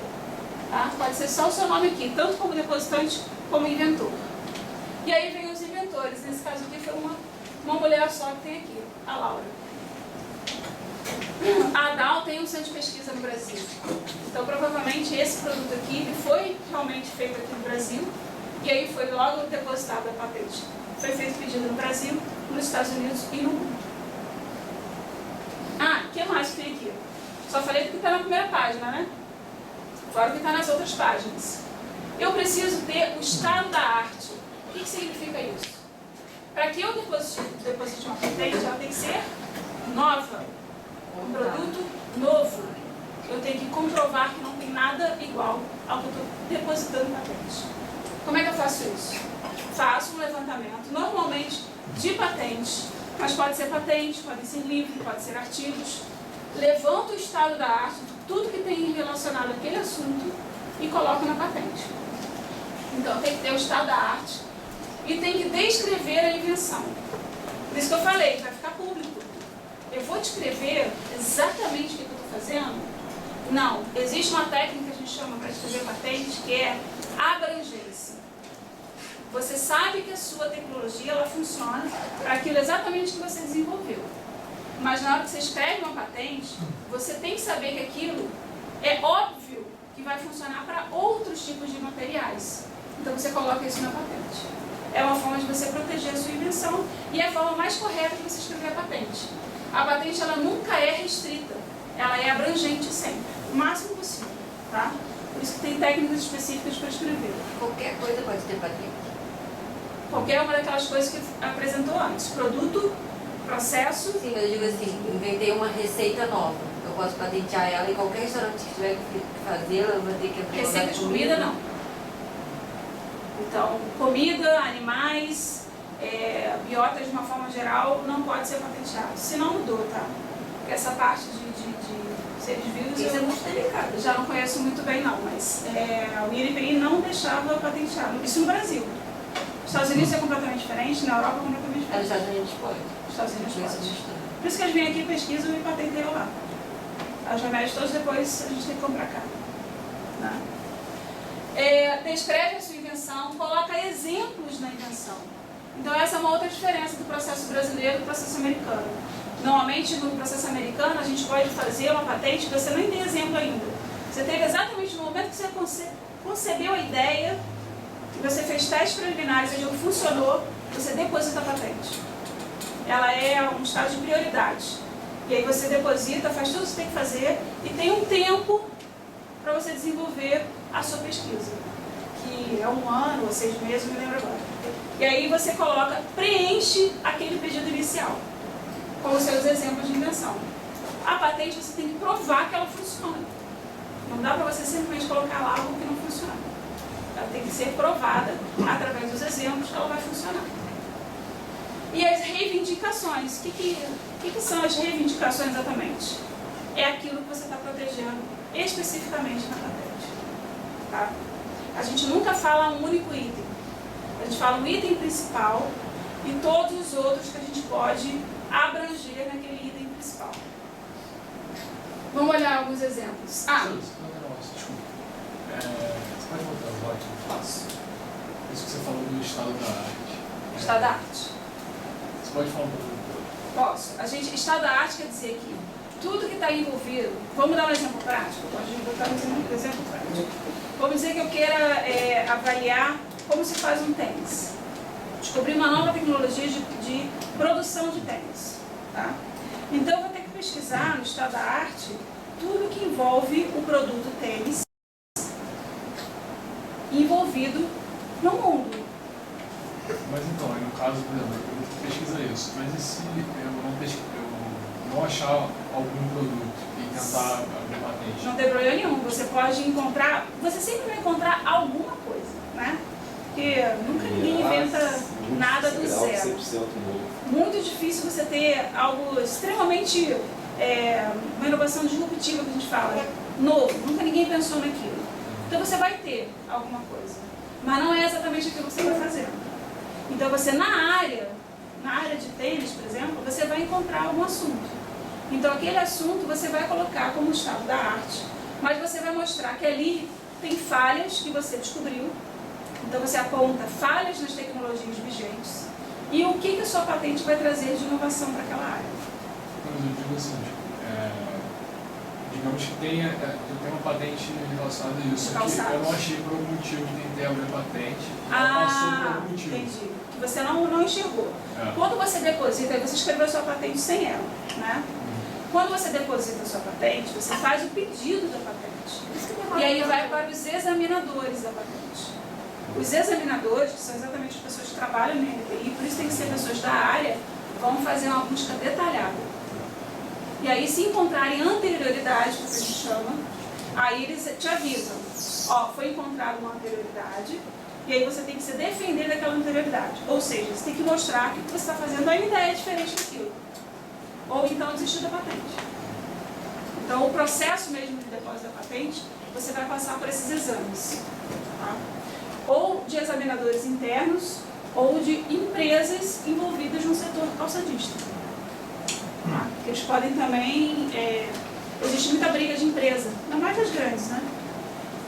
Tá? Pode ser só o seu nome aqui, tanto como depositante como inventor. E aí vem os inventores. Nesse caso aqui foi uma mulher só que tem aqui, a Laura. A DAO tem um centro de pesquisa no Brasil. Então provavelmente esse produto aqui foi realmente feito aqui no Brasil. E aí foi logo depositado a patente. Foi feito pedido no Brasil, nos Estados Unidos e no mundo. O que mais que tem aqui? Só falei do que está na primeira página, né? Fora o que está nas outras páginas. Eu preciso ter o estado da arte. O que significa isso? Para que eu deposite uma patente, ela tem que ser nova. Um produto novo. Eu tenho que comprovar que não tem nada igual ao que eu estou depositando patente. Como é que eu faço isso? Faço um levantamento, normalmente de patente, mas pode ser patente, pode ser livro, pode ser artigos. Levanto o estado da arte, tudo que tem relacionado àquele assunto e coloco na patente. Então tem que ter o estado da arte e tem que descrever a invenção. Por isso que eu falei, vai ficar público. Eu vou descrever exatamente o que eu estou fazendo? Não, existe uma técnica que a gente chama para escrever patente que é abrangência. Você sabe que a sua tecnologia ela funciona para aquilo exatamente que você desenvolveu. Mas na hora que você escreve uma patente, você tem que saber que aquilo é óbvio que vai funcionar para outros tipos de materiais. Então você coloca isso na patente. É uma forma de você proteger a sua invenção e é a forma mais correta de você escrever a patente. A patente ela nunca é restrita, ela é abrangente sempre, o máximo possível, tá? Por isso que tem técnicas específicas para escrever. Qualquer coisa pode ter patente. Qualquer uma daquelas coisas que apresentou antes. Produto, processo. Sim, mas eu digo assim, inventei uma receita nova. Eu posso patentear ela e qualquer restaurante que tiver que fazê-la, eu vou ter que aprender. Receita de comida, não. Então, comida, animais, biotas de uma forma geral, não pode ser patenteado. Se não mudou, tá? Porque essa parte de seres vivos isso é muito delicado. Já não conheço muito bem, não. Mas o INPI não deixava patenteado. Isso no Brasil. Nos Estados Unidos é completamente diferente, na Europa é completamente diferente. Nos Estados Unidos pode. Nos Estados Unidos pode. Por isso que eles vêm aqui, pesquisam e patenteiam lá. Os remédios todos depois a gente tem que comprar cá. Né? Descreve a sua invenção, coloca exemplos na invenção. Então essa é uma outra diferença do processo brasileiro e do processo americano. Normalmente no processo americano a gente pode fazer uma patente que você nem tem exemplo ainda. Você teve exatamente no momento que você concebeu a ideia, e você fez testes preliminares, e funcionou, você deposita a patente. Ela é um estado de prioridade. E aí você deposita, faz tudo o que você tem que fazer e tem um tempo para você desenvolver a sua pesquisa, que é 1 ano ou 6 meses, não me lembro agora. E aí você coloca, preenche aquele pedido inicial, com os seus exemplos de invenção. A patente você tem que provar que ela funciona. Não dá para você simplesmente colocar lá algo que não funciona. Ela tem que ser provada através dos exemplos que ela vai funcionar. E as reivindicações. O que são as reivindicações exatamente? É aquilo que você está protegendo especificamente na patente. Tá? A gente nunca fala um único item. A gente fala um item principal e todos os outros que a gente pode abranger naquele item principal. Vamos olhar alguns exemplos. Desculpa. Você pode voltar o slide? Posso. Isso que você falou do estado da arte. Estado da arte. Você pode falar um pouco? Posso. Estado da arte quer dizer que tudo que está envolvido... Vamos dar um exemplo prático? Pode botar um exemplo prático. Vamos dizer que eu queira avaliar como se faz um tênis. Descobrir uma nova tecnologia de produção de tênis. Tá? Então, eu vou ter que pesquisar no estado da arte tudo que envolve o produto tênis envolvido no mundo. Mas então, no caso, por exemplo, eu pesquisa isso, mas e se eu não achar algum produto e tentar abrir patente? Não tem problema nenhum, você pode encontrar, você sempre vai encontrar alguma coisa, né? Porque nunca ninguém inventa nada do zero. 100% novo. Muito difícil você ter algo extremamente, uma inovação disruptiva que a gente fala, novo, nunca ninguém pensou naquilo. Então você vai ter alguma coisa, mas não é exatamente aquilo que você está fazendo. Então você na área de tênis, por exemplo, você vai encontrar algum assunto. Então aquele assunto você vai colocar como estado da arte, mas você vai mostrar que ali tem falhas que você descobriu. Então você aponta falhas nas tecnologias vigentes e o que a sua patente vai trazer de inovação para aquela área. Mas eu digo assim, digamos que eu tenho uma patente relacionada a isso, que eu não achei por algum motivo que tentei abrir a patente, ela passou por algum motivo. Entendi. Que você não enxergou. Quando você deposita, aí você escreveu a sua patente sem ela, né? Quando você deposita a sua patente, você faz o pedido da patente. E aí vai para os examinadores da patente. Os examinadores, que são exatamente as pessoas que trabalham no INPI, por isso tem que ser pessoas da área, vão fazer uma busca detalhada. E aí, se encontrarem anterioridade, que a gente chama, aí eles te avisam. Ó, foi encontrada uma anterioridade, e aí você tem que se defender daquela anterioridade. Ou seja, você tem que mostrar que o que você está fazendo ainda é diferente daquilo. Ou então desistir da patente. Então, o processo mesmo de depósito da patente, você vai passar por esses exames. Tá? Ou de examinadores internos, ou de empresas envolvidas no setor calçadista. Tá? Porque eles podem também... existe muita briga de empresa, ainda mais das grandes, né?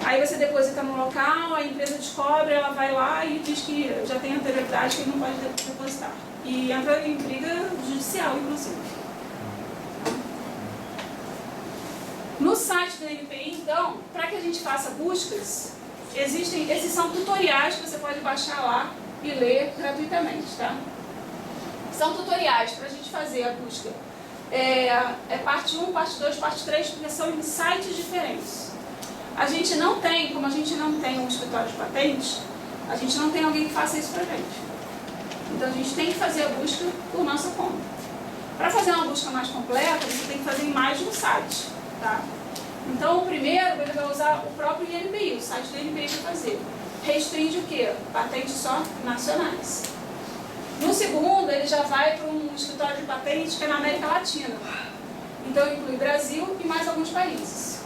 Aí você deposita no local, a empresa descobre, ela vai lá e diz que já tem anterioridade, que ele não pode depositar. E entra em briga judicial, inclusive. No site do INPI, então, para que a gente faça buscas, esses são tutoriais que você pode baixar lá e ler gratuitamente, tá? São tutoriais para a gente fazer a busca. Parte 1, parte 2, parte 3, porque são em sites diferentes. A gente não tem, como a gente não tem um escritório de patentes, a gente não tem alguém que faça isso pra gente. Então a gente tem que fazer a busca por nossa conta. Para fazer uma busca mais completa, você tem que fazer em mais de um site. Tá? Então o primeiro, ele vai usar o próprio INPI, o site do INPI para fazer. Restringe o quê? Patentes só nacionais. No segundo, ele já vai para um escritório de patentes que é na América Latina. Então inclui Brasil e mais alguns países.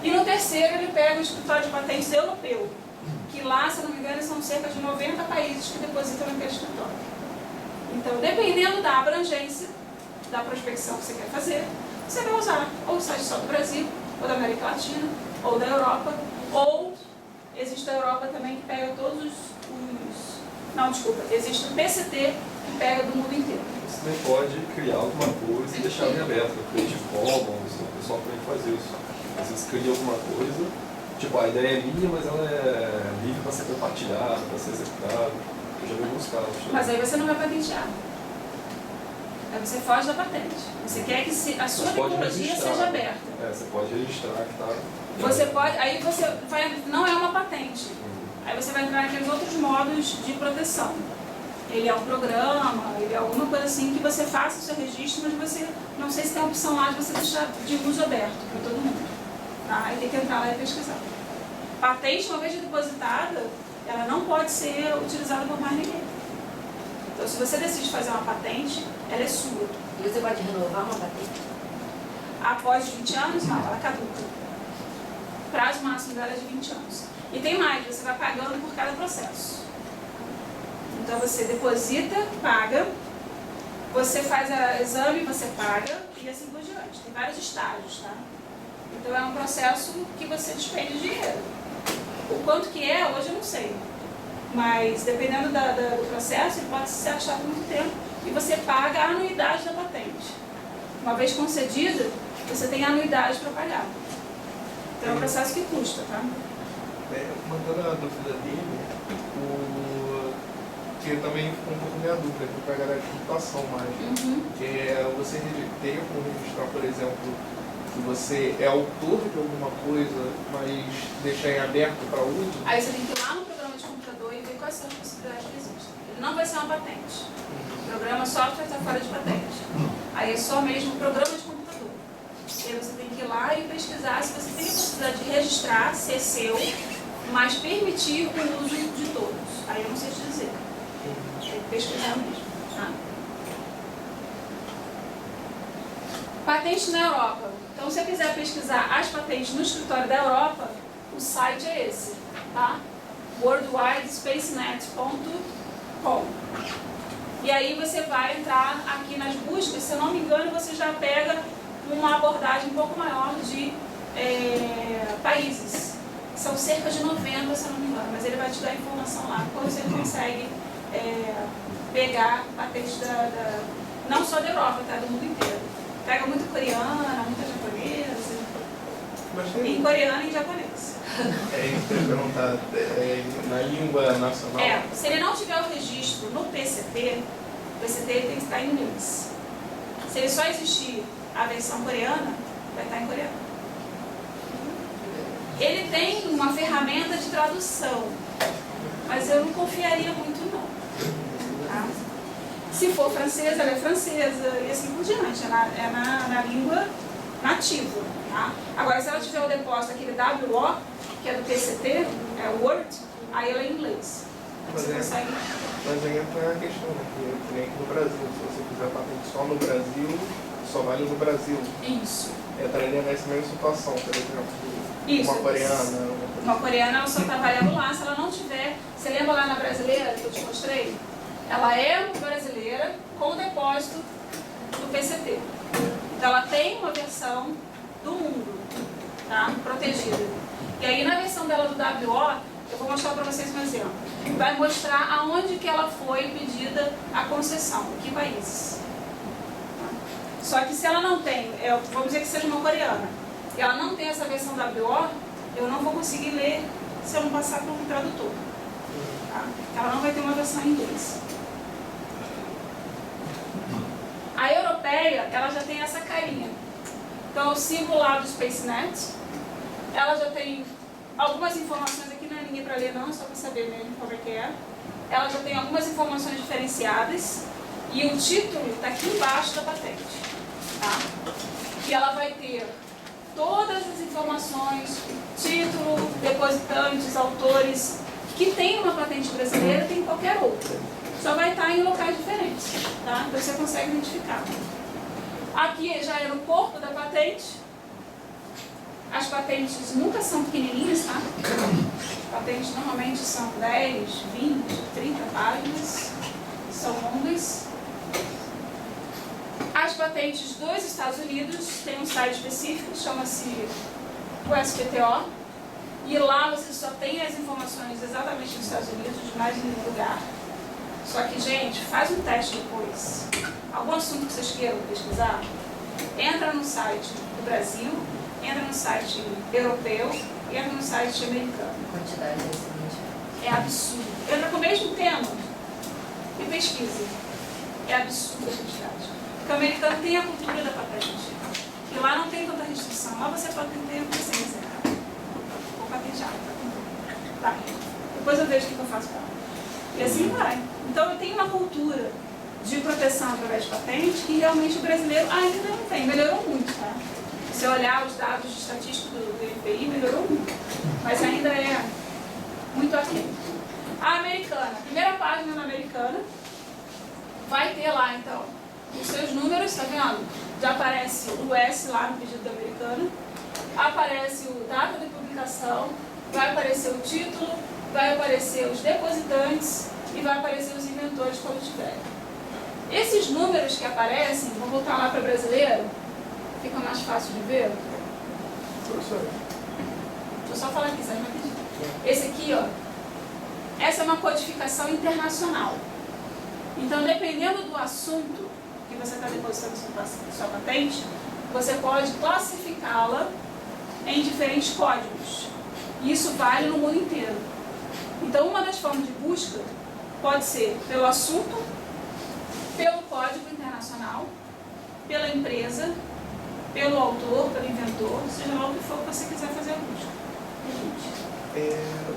E no terceiro, ele pega o escritório de patentes europeu, que lá, se não me engano, são cerca de 90 países que depositam naquele escritório. Então, dependendo da abrangência da prospecção que você quer fazer, você vai usar ou o site só do Brasil, ou da América Latina, ou da Europa, ou existe da Europa também que pega todos os... Não, desculpa, existe o PCT que pega do mundo inteiro. Você também pode criar alguma coisa e deixar em aberto, Creative Commons, o pessoal também faz isso. Às vezes cria alguma coisa Tipo, a ideia é minha, mas ela é livre para ser compartilhada, para ser executada. Eu já vi alguns casos. Mas aí você não vai patentear. Aí você foge da patente. Você quer que a sua tecnologia seja aberta. Você pode registrar que tá. Você pode, aí você vai, não é uma patente. Aí você vai entrar naqueles outros modos de proteção. Ele é um programa, ele é alguma coisa assim que você faça o seu registro, mas você, não sei se tem a opção lá de você deixar de uso aberto para todo mundo. Tá? Aí tem que entrar lá e pesquisar. Patente, uma vez depositada, ela não pode ser utilizada por mais ninguém. Então, se você decide fazer uma patente, ela é sua. E você pode renovar uma patente? Após 20 anos, não, ela caduca. O prazo máximo dela é de 20 anos. E tem mais, você vai pagando por cada processo. Então você deposita, paga, você faz o exame, você paga e assim por diante. Tem vários estágios, tá? Então é um processo que você despende dinheiro. O quanto que é, hoje eu não sei. Mas dependendo do processo, ele pode se achar por muito tempo e você paga a anuidade da patente. Uma vez concedida, você tem a anuidade para pagar. Então é um processo que custa, tá? Mandando a dúvida dele, que também ficou um pouco minha dúvida, que eu pegar a computação mais. Que você teria como registrar, por exemplo, que você é autor de alguma coisa, mas deixar em aberto para uso? Aí você tem que ir lá no programa de computador e ver quais são as possibilidades que existem. Ele não vai ser uma patente. O programa software está fora de patente. Aí é só mesmo o programa de computador. E aí você tem que ir lá e pesquisar se você tem a possibilidade de registrar, ser seu, mas permitir o uso de todos. Aí eu não sei te dizer. Tem que pesquisar mesmo. Tá? Patente na Europa. Então, se você quiser pesquisar as patentes no escritório da Europa, o site é esse, tá? worldwidespacenet.com. E aí você vai entrar aqui nas buscas, se eu não me engano, você já pega uma abordagem um pouco maior de países. São cerca de 90, se eu não me engano, mas ele vai te dar informação lá. Depois você consegue pegar patentes não só da Europa, tá? Do mundo inteiro. Pega muito coreana, muita japonesa. Em coreano e em japonês. É isso que eu ia perguntar, na língua nacional. Se ele não tiver o registro no PCT, o PCT tem que estar em inglês. Se ele só existir a versão coreana, vai estar em coreano. Ele tem uma ferramenta de tradução, mas eu não confiaria muito não. Tá? Se for francesa, ela é francesa e assim por diante, é na língua nativa. Tá? Agora, se ela tiver o depósito, aquele WO, que é do PCT, é o Word, aí ela é em inglês. Você consegue... Mas aí entra a questão, né? Que nem aqui no Brasil, se você quiser patente só no Brasil, só vale no Brasil. Isso. Entraria nessa mesma situação, por exemplo, Isso. uma coreana. Uma coreana, ela só está valendo lá, se ela não tiver... Você lembra lá na brasileira que eu te mostrei? Ela é brasileira com o depósito do PCT. Então ela tem uma versão do mundo, tá? Protegida. E aí na versão dela do WO, eu vou mostrar para vocês um exemplo. Vai mostrar aonde que ela foi pedida a concessão, em que países. Só que se ela não tem, vamos dizer que seja uma coreana, e ela não tem essa versão WO, eu não vou conseguir ler se eu não passar por um tradutor. Tá? Ela não vai ter uma versão em inglês. A europeia, ela já tem essa carinha. Então, o símbolo lá do SpaceNet, ela já tem algumas informações, aqui não é ninguém para ler não, só para saber mesmo como é que é. Ela já tem algumas informações diferenciadas e o título está aqui embaixo da patente. Tá? E ela vai ter todas as informações, título, depositantes, autores, que tem uma patente brasileira, tem qualquer outra. Só vai estar em locais diferentes, tá? Então você consegue identificar. Aqui já é no corpo da patente. As patentes nunca são pequenininhas, tá? As patentes normalmente são 10, 20, 30 páginas. São longas. As patentes dos Estados Unidos têm um site específico, chama-se USPTO. E lá você só tem as informações exatamente dos Estados Unidos, de mais nenhum lugar. Só que, gente, faz um teste depois. Algum assunto que vocês queiram pesquisar, entra no site do Brasil, entra no site europeu entra no site americano. A quantidade é excelente. É absurdo. Entra com o mesmo tema e pesquisa. É absurdo a quantidade. Porque o americano tem a cultura da patente. E lá não tem tanta restrição. Lá você pode ter o que você quiser. Vou patentear, tá? Depois eu vejo o que eu faço para ela. E assim vai. Então eu tenho uma cultura de proteção através de patente que realmente o brasileiro ainda não tem. Melhorou muito, tá? Se você olhar os dados estatísticos do INPI, melhorou muito. Mas ainda é muito aquém. A americana, a primeira página na americana, vai ter lá então os seus números, tá vendo? Já aparece o S lá no pedido da americana, aparece o data de publicação, vai aparecer o título, vai aparecer os depositantes e vai aparecer os inventores quando tiver. Esses números que aparecem, vou voltar lá para brasileiro, fica mais fácil de ver. Professor, Deixa eu só falar aqui, sabe rapidinho. Esse aqui, ó, essa é uma codificação internacional. Então, dependendo do assunto que você está depositando sua patente, você pode classificá-la em diferentes códigos. E isso vale no mundo inteiro. Então, uma das formas de busca pode ser pelo assunto, pelo código internacional, pela empresa, pelo autor, pelo inventor, seja lá o que for que você quiser fazer a busca.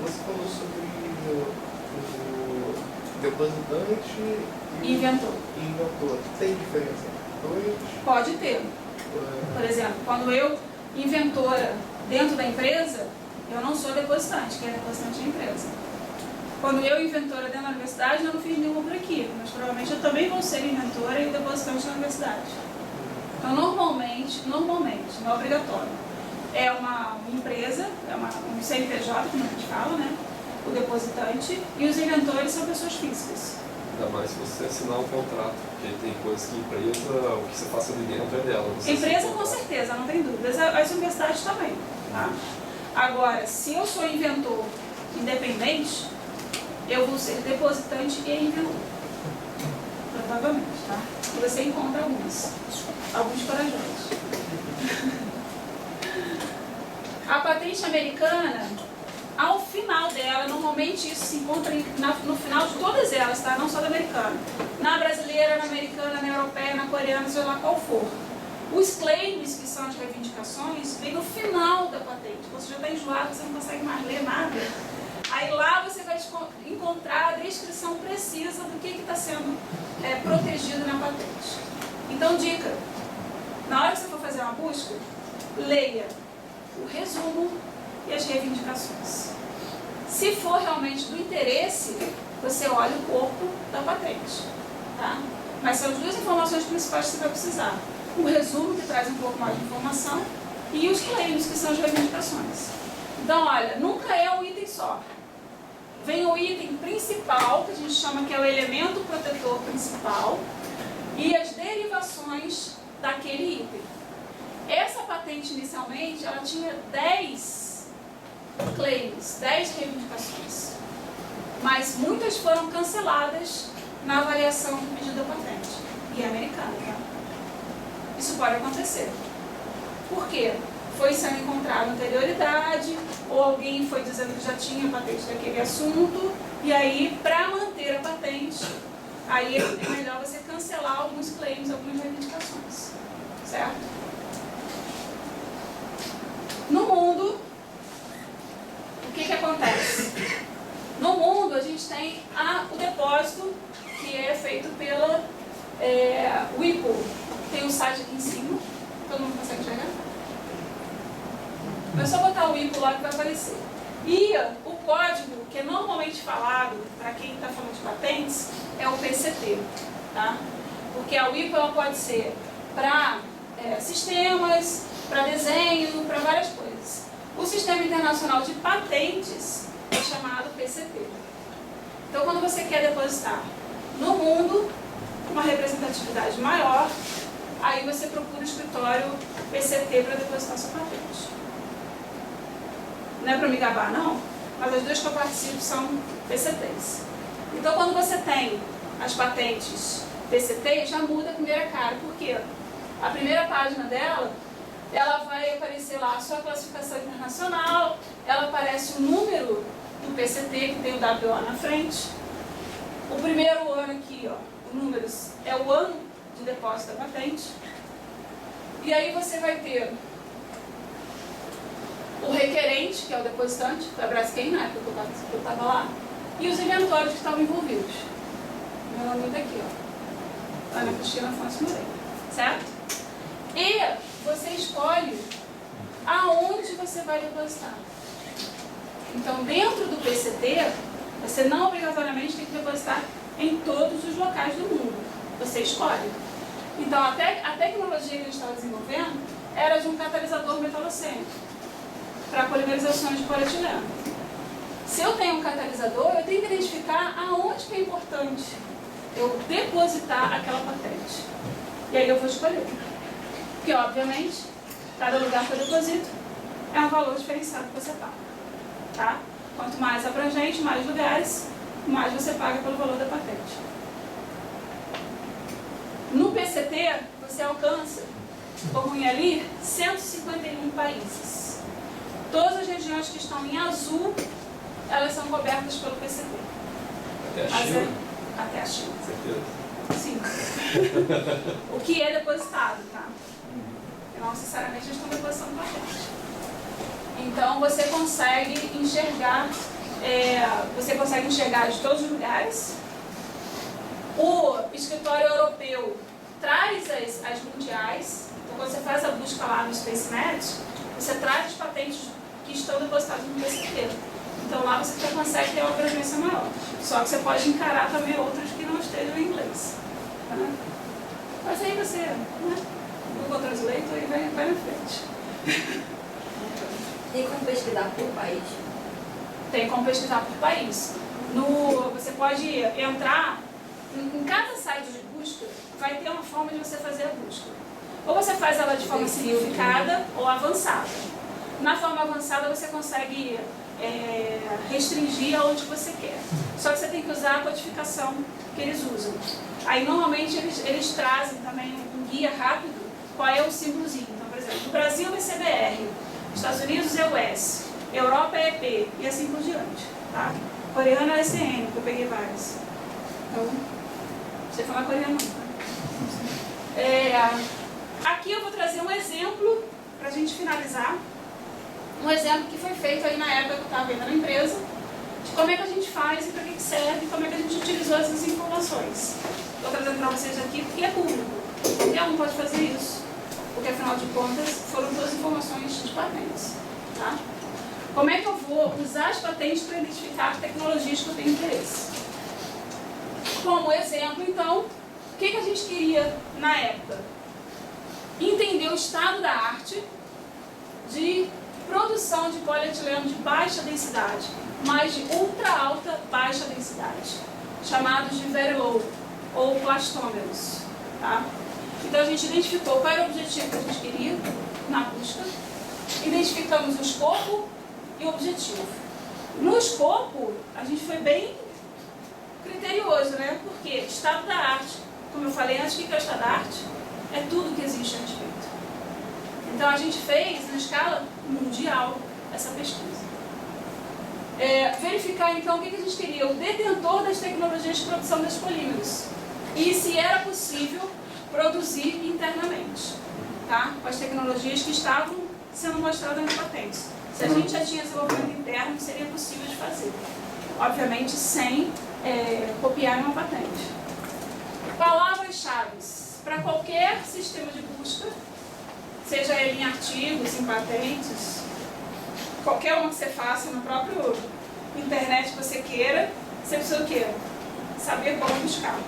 você falou sobre o depositante e Inventor. inventor. Tem diferença entre dois? Pode ter. Por exemplo, quando eu, inventora, dentro da empresa, eu não sou depositante, quem é depositante é a empresa. Quando eu, inventora, dentro da universidade, eu não fiz nenhuma por aqui, mas provavelmente eu também vou ser inventora e depositante na universidade. Então, normalmente, não é obrigatório. É uma empresa, é um CNPJ, como a gente fala, né? O depositante, e os inventores são pessoas físicas. Ainda mais se você assinar um contrato, porque tem coisas que empresa, o que você faça ali dentro é dela. Empresa, com certeza, não tem dúvidas. As universidades também. Tá? Agora, se eu sou inventor independente, eu vou ser depositante e inventor. Provavelmente, tá? E você encontra alguns corajosos. A patente americana, ao final dela, normalmente isso se encontra no final de todas elas, tá? Não só da americana. Na brasileira, na americana, na europeia, na coreana, seja lá qual for. Os claims, que são as reivindicações, vêm no final da patente. Você já está enjoado, você não consegue mais ler nada. Aí lá você vai encontrar a descrição precisa do que está sendo protegido na patente. Então, dica, na hora que você for fazer uma busca, leia o resumo e as reivindicações. Se for realmente do interesse, você olha o corpo da patente. Tá? Mas são as duas informações principais que você vai precisar. O resumo, que traz um pouco mais de informação, e os claims, que são as reivindicações. Então, olha, nunca é um item só. Vem o item principal, que a gente chama que é o elemento protetor principal, e as derivações daquele item. Essa patente, inicialmente, ela tinha 10 claims, 10 reivindicações. Mas muitas foram canceladas na avaliação do pedido da patente. E é americana, tá? Isso pode acontecer. Por quê? Foi sendo encontrada anterioridade, ou alguém foi dizendo que já tinha patente daquele assunto, e aí, para manter a patente, aí é melhor você cancelar alguns claims, algumas reivindicações. Certo? No mundo, o que acontece? No mundo, a gente tem o depósito, que é feito pela WIPO. Tem um site aqui em cima, todo mundo consegue enxergar? É só botar o WIPO lá que vai aparecer. E o código, que é normalmente falado, para quem está falando de patentes, é o PCT. Tá? Porque a WIPO ela pode ser para sistemas, para desenho, para várias coisas. O Sistema Internacional de Patentes é chamado PCT. Então, quando você quer depositar no mundo uma representatividade maior, aí você procura o escritório PCT para depositar sua patente. Não é para me gabar, não, mas as duas que eu participo são PCTs. Então, quando você tem as patentes PCT, já muda a primeira cara. Por quê? A primeira página dela ela vai aparecer lá a sua classificação internacional, ela aparece o número do PCT, que tem o WO na frente. O primeiro ano aqui, ó, o número é o ano de depósito da patente. E aí você vai ter o requerente, que é o depositante, foi a Braskem, na época que eu estava lá, e os inventórios que estavam envolvidos. Meu nome está aqui, ó. Ana Cristina Afonso Moreira, certo? E você escolhe aonde você vai depositar. Então, dentro do PCT, você não obrigatoriamente tem que depositar em todos os locais do mundo. Você escolhe. Então, a tecnologia que a gente estava desenvolvendo era de um catalisador metalocênico para polimerizações de polietileno. Se eu tenho um catalisador, eu tenho que identificar aonde que é importante eu depositar aquela patente. E aí eu vou escolher. Porque, obviamente, cada lugar que eu deposito é um valor diferenciado que você paga. Tá? Quanto mais abrangente, mais lugares, mais você paga pelo valor da patente. No PCT, você alcança, como em ali, 151 países. Todas as regiões que estão em azul, elas são cobertas pelo PCT. Até a China? Até a China. Certeza? Sim. O que é depositado, tá? Não necessariamente eles estão depositando patente. Então você consegue enxergar de todos os lugares. O escritório europeu traz as mundiais. Então quando você faz a busca lá no SpaceNet, você traz as patentes que estão depositadas no PCT. Então lá você já consegue ter uma abrangência maior. Só que você pode encarar também outras que não estejam em inglês. Tá? Mas aí você, Google Translate e vai na frente. Tem como pesquisar por país? Tem como pesquisar por país. Você pode entrar em cada site de busca, vai ter uma forma de você fazer a busca. Ou você faz ela de forma simplificada ou avançada. Na forma avançada você consegue restringir aonde você quer. Só que você tem que usar a codificação que eles usam. Aí normalmente eles trazem também um guia rápido, qual é o símbolozinho. Então, por exemplo, no Brasil é CBR, Estados Unidos é US, Europa é EP e assim por diante. Tá? Coreano é SN, que eu peguei várias. Então, não sei falar coreano não. Aqui eu vou trazer um exemplo para a gente finalizar. Um exemplo que foi feito aí na época que eu estava vendo na empresa, de como é que a gente faz e para que serve, e como é que a gente utilizou essas informações. Estou trazendo para vocês aqui porque é público. Qualquer um pode fazer isso, porque afinal de contas foram todas informações de patentes. Tá? Como é que eu vou usar as patentes para identificar tecnologias que eu tenho interesse? Como exemplo, então, o que a gente queria na época? Entender o estado da arte de produção de polietileno de baixa densidade, mas de ultra alta baixa densidade, chamados de very low ou plastômeros. Tá? Então a gente identificou qual era o objetivo que a gente queria na busca, identificamos o escopo e o objetivo. No escopo, a gente foi bem criterioso, né? Porque estado da arte, como eu falei antes, o que é o estado da arte? É tudo que existe a respeito. Então a gente fez na escala mundial essa pesquisa. Verificar então o que a gente queria, o detentor das tecnologias de produção dos polímeros. E se era possível produzir internamente, tá? Com as tecnologias que estavam sendo mostradas nas patentes. Se a gente já tinha desenvolvimento interno, seria possível de fazer. Obviamente sem copiar uma patente. Palavras-chave para qualquer sistema de busca, seja ele em artigos, em patentes, qualquer uma que você faça na própria internet que você queira, você precisa o quê? Saber como buscar.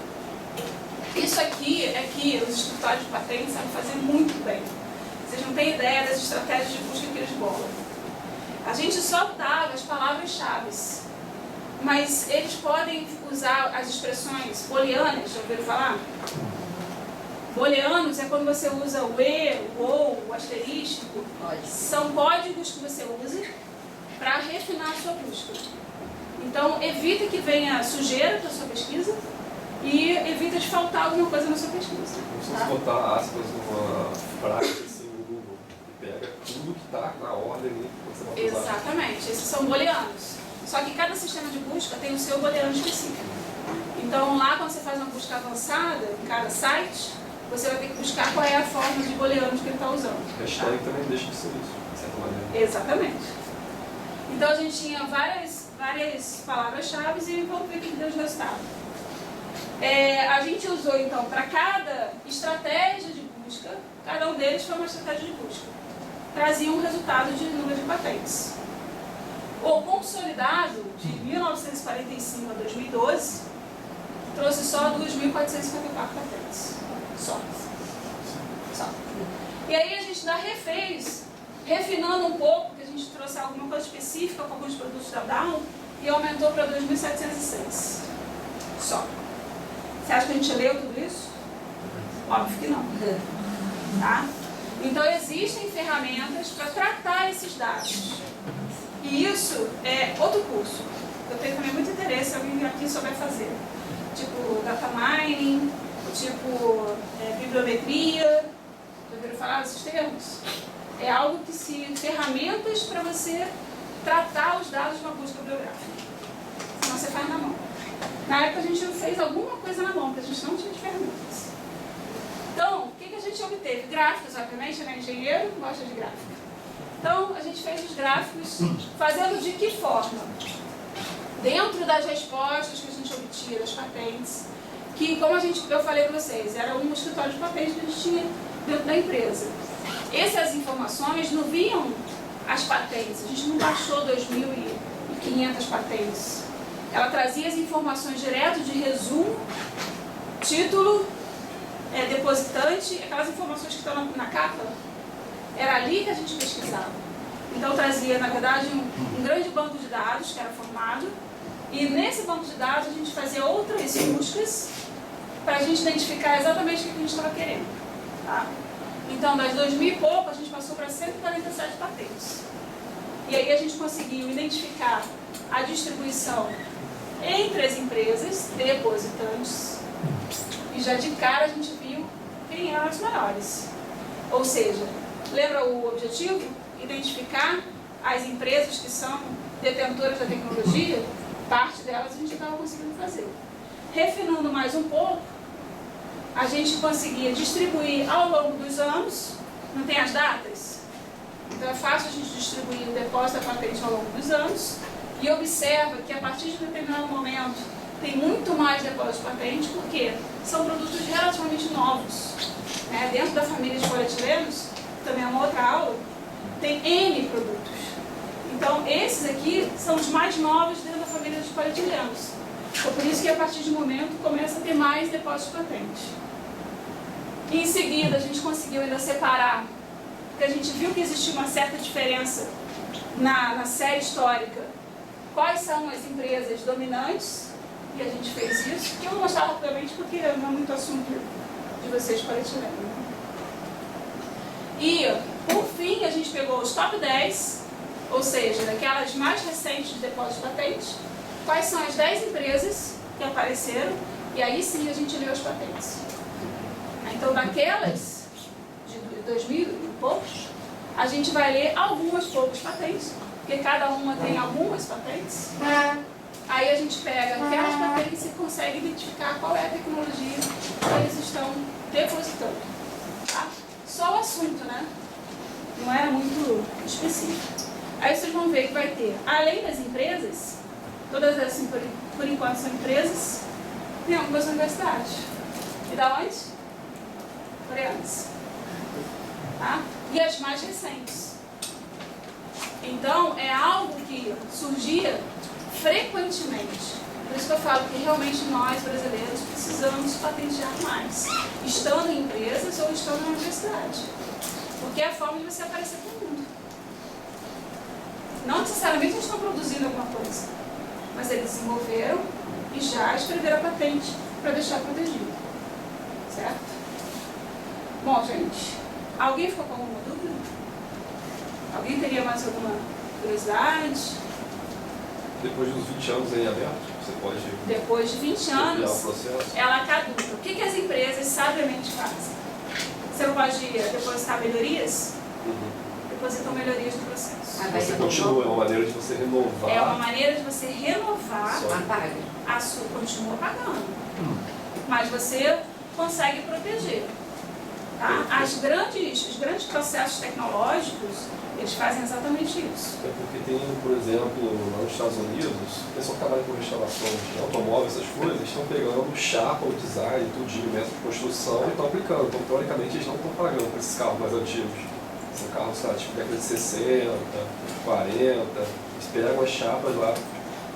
Isso aqui é que os escritórios de patentes sabem fazer muito bem. Vocês não têm ideia das estratégias de busca que eles bolam. A gente só dava as palavras-chave, mas eles podem usar as expressões booleanas, já ouviram falar? Booleanos é quando você usa o E, o OU, o asterístico. São códigos que você usa para refinar a sua busca. Então, evita que venha sujeira para a sua pesquisa e evita de faltar alguma coisa na sua pesquisa. Como se fosse botar aspas numa frase assim no Google. tudo que está na ordem ali que você vai usar. Exatamente, esses são booleanos. Só que cada sistema de busca tem o seu booleano específico. Então lá quando você faz uma busca avançada em cada site, você vai ter que buscar qual é a forma de booleanos que ele está usando. Hashtag também deixa de ser isso, de certa maneira. Exatamente. Então a gente tinha várias palavras-chave e vamos ver o que deu de resultado. A gente usou então para cada estratégia de busca, cada um deles foi uma estratégia de busca. Trazia um resultado de número de patentes. O consolidado de 1945 a 2012 trouxe só 2.454 patentes. Só. E aí a gente ainda refez, refinando um pouco, porque a gente trouxe alguma coisa específica com alguns produtos da Down e aumentou para 2.706. Só. Você acha que a gente leu tudo isso? Óbvio que não. Tá? Então existem ferramentas para tratar esses dados. E isso é outro curso. Eu tenho também muito interesse, alguém aqui souber fazer. Tipo data mining, tipo bibliometria. Já ouviram falar desses termos? É algo que ferramentas para você tratar os dados de uma busca bibliográfica. Senão você faz na mão. Na época a gente fez alguma coisa na mão, porque a gente não tinha ferramentas. Então, o que a gente obteve? Gráficos, obviamente, né? Engenheiro gosta de gráfico. Então, a gente fez os gráficos fazendo de que forma? Dentro das respostas que a gente obtinha das patentes, que, como eu falei para vocês, era um escritório de patentes que a gente tinha dentro da empresa. Essas informações não viam as patentes, a gente não baixou 2.500 patentes. Ela trazia as informações direto de resumo, título, depositante, aquelas informações que estão na capa. Era ali que a gente pesquisava. Então trazia, na verdade, um grande banco de dados que era formado, e nesse banco de dados a gente fazia outras buscas para a gente identificar exatamente o que a gente estava querendo. Tá? Então, das 2.000 e pouco, a gente passou para 147 patentes. E aí a gente conseguiu identificar a distribuição entre as empresas depositantes, e já de cara a gente viu quem eram as maiores. Ou seja, lembra o objetivo? Identificar as empresas que são detentoras da tecnologia, parte delas a gente estava conseguindo fazer. Refinando mais um pouco, a gente conseguia distribuir ao longo dos anos, não tem as datas? Então é fácil a gente distribuir o depósito da patente ao longo dos anos, e observa que a partir de determinado momento tem muito mais depósito de patente, porque são produtos relativamente novos. Dentro da família de polietilenos, também é uma outra aula, tem N produtos. Então esses aqui são os mais novos dentro da família de polietilenos. Então, por isso que a partir de um momento começa a ter mais depósito de patente. E em seguida a gente conseguiu ainda separar, porque a gente viu que existia uma certa diferença na série histórica. Quais são as empresas dominantes? E a gente fez isso, que eu vou mostrar rapidamente porque não é muito assunto de vocês polietilenos. E, por fim, a gente pegou os top 10, ou seja, daquelas mais recentes de depósito de patente, quais são as 10 empresas que apareceram, e aí sim a gente leu as patentes. Então, daquelas de 2.000 e poucos, a gente vai ler algumas poucas patentes, porque cada uma tem algumas patentes. Aí a gente pega aquelas patentes e consegue identificar qual é a tecnologia que eles estão depositando. Tá? Só o assunto, né? Não era muito específico. Aí vocês vão ver que vai ter, além das empresas, todas essas, por enquanto, são empresas, tem algumas universidades. E da onde? Coreanas. Tá? E as mais recentes. Então, é algo que surgia frequentemente. Por isso que eu falo que realmente nós, brasileiros, precisamos patentear mais. Estando em empresas ou estando na universidade. Porque é a forma de você aparecer para o mundo. Não necessariamente eles estão produzindo alguma coisa. Mas eles desenvolveram e já escreveram a patente para deixar protegido. Certo? Bom, gente, alguém ficou com alguma dúvida? Alguém teria mais alguma curiosidade? Depois dos 20 anos em aberto, você pode... Depois de 20 anos, o processo. ela caduca. O que as empresas sabiamente fazem? Você não pode depositar melhorias? depositam melhorias no processo. Ah, mas Você eu continua, é uma maneira de você renovar. É uma maneira de você renovar, Só. Apaga. a sua continua pagando, mas você consegue proteger. Tá? Os grandes processos tecnológicos, eles fazem exatamente isso. É porque tem, por exemplo, lá nos Estados Unidos, o pessoal que trabalha com restauração de automóveis, essas coisas, estão pegando o chapa, o design, tudinho, método de construção e estão aplicando. Então, teoricamente, eles não estão pagando por esses carros mais antigos. São carros, sabe, tipo década de 60, 40, eles pegam as chapas lá.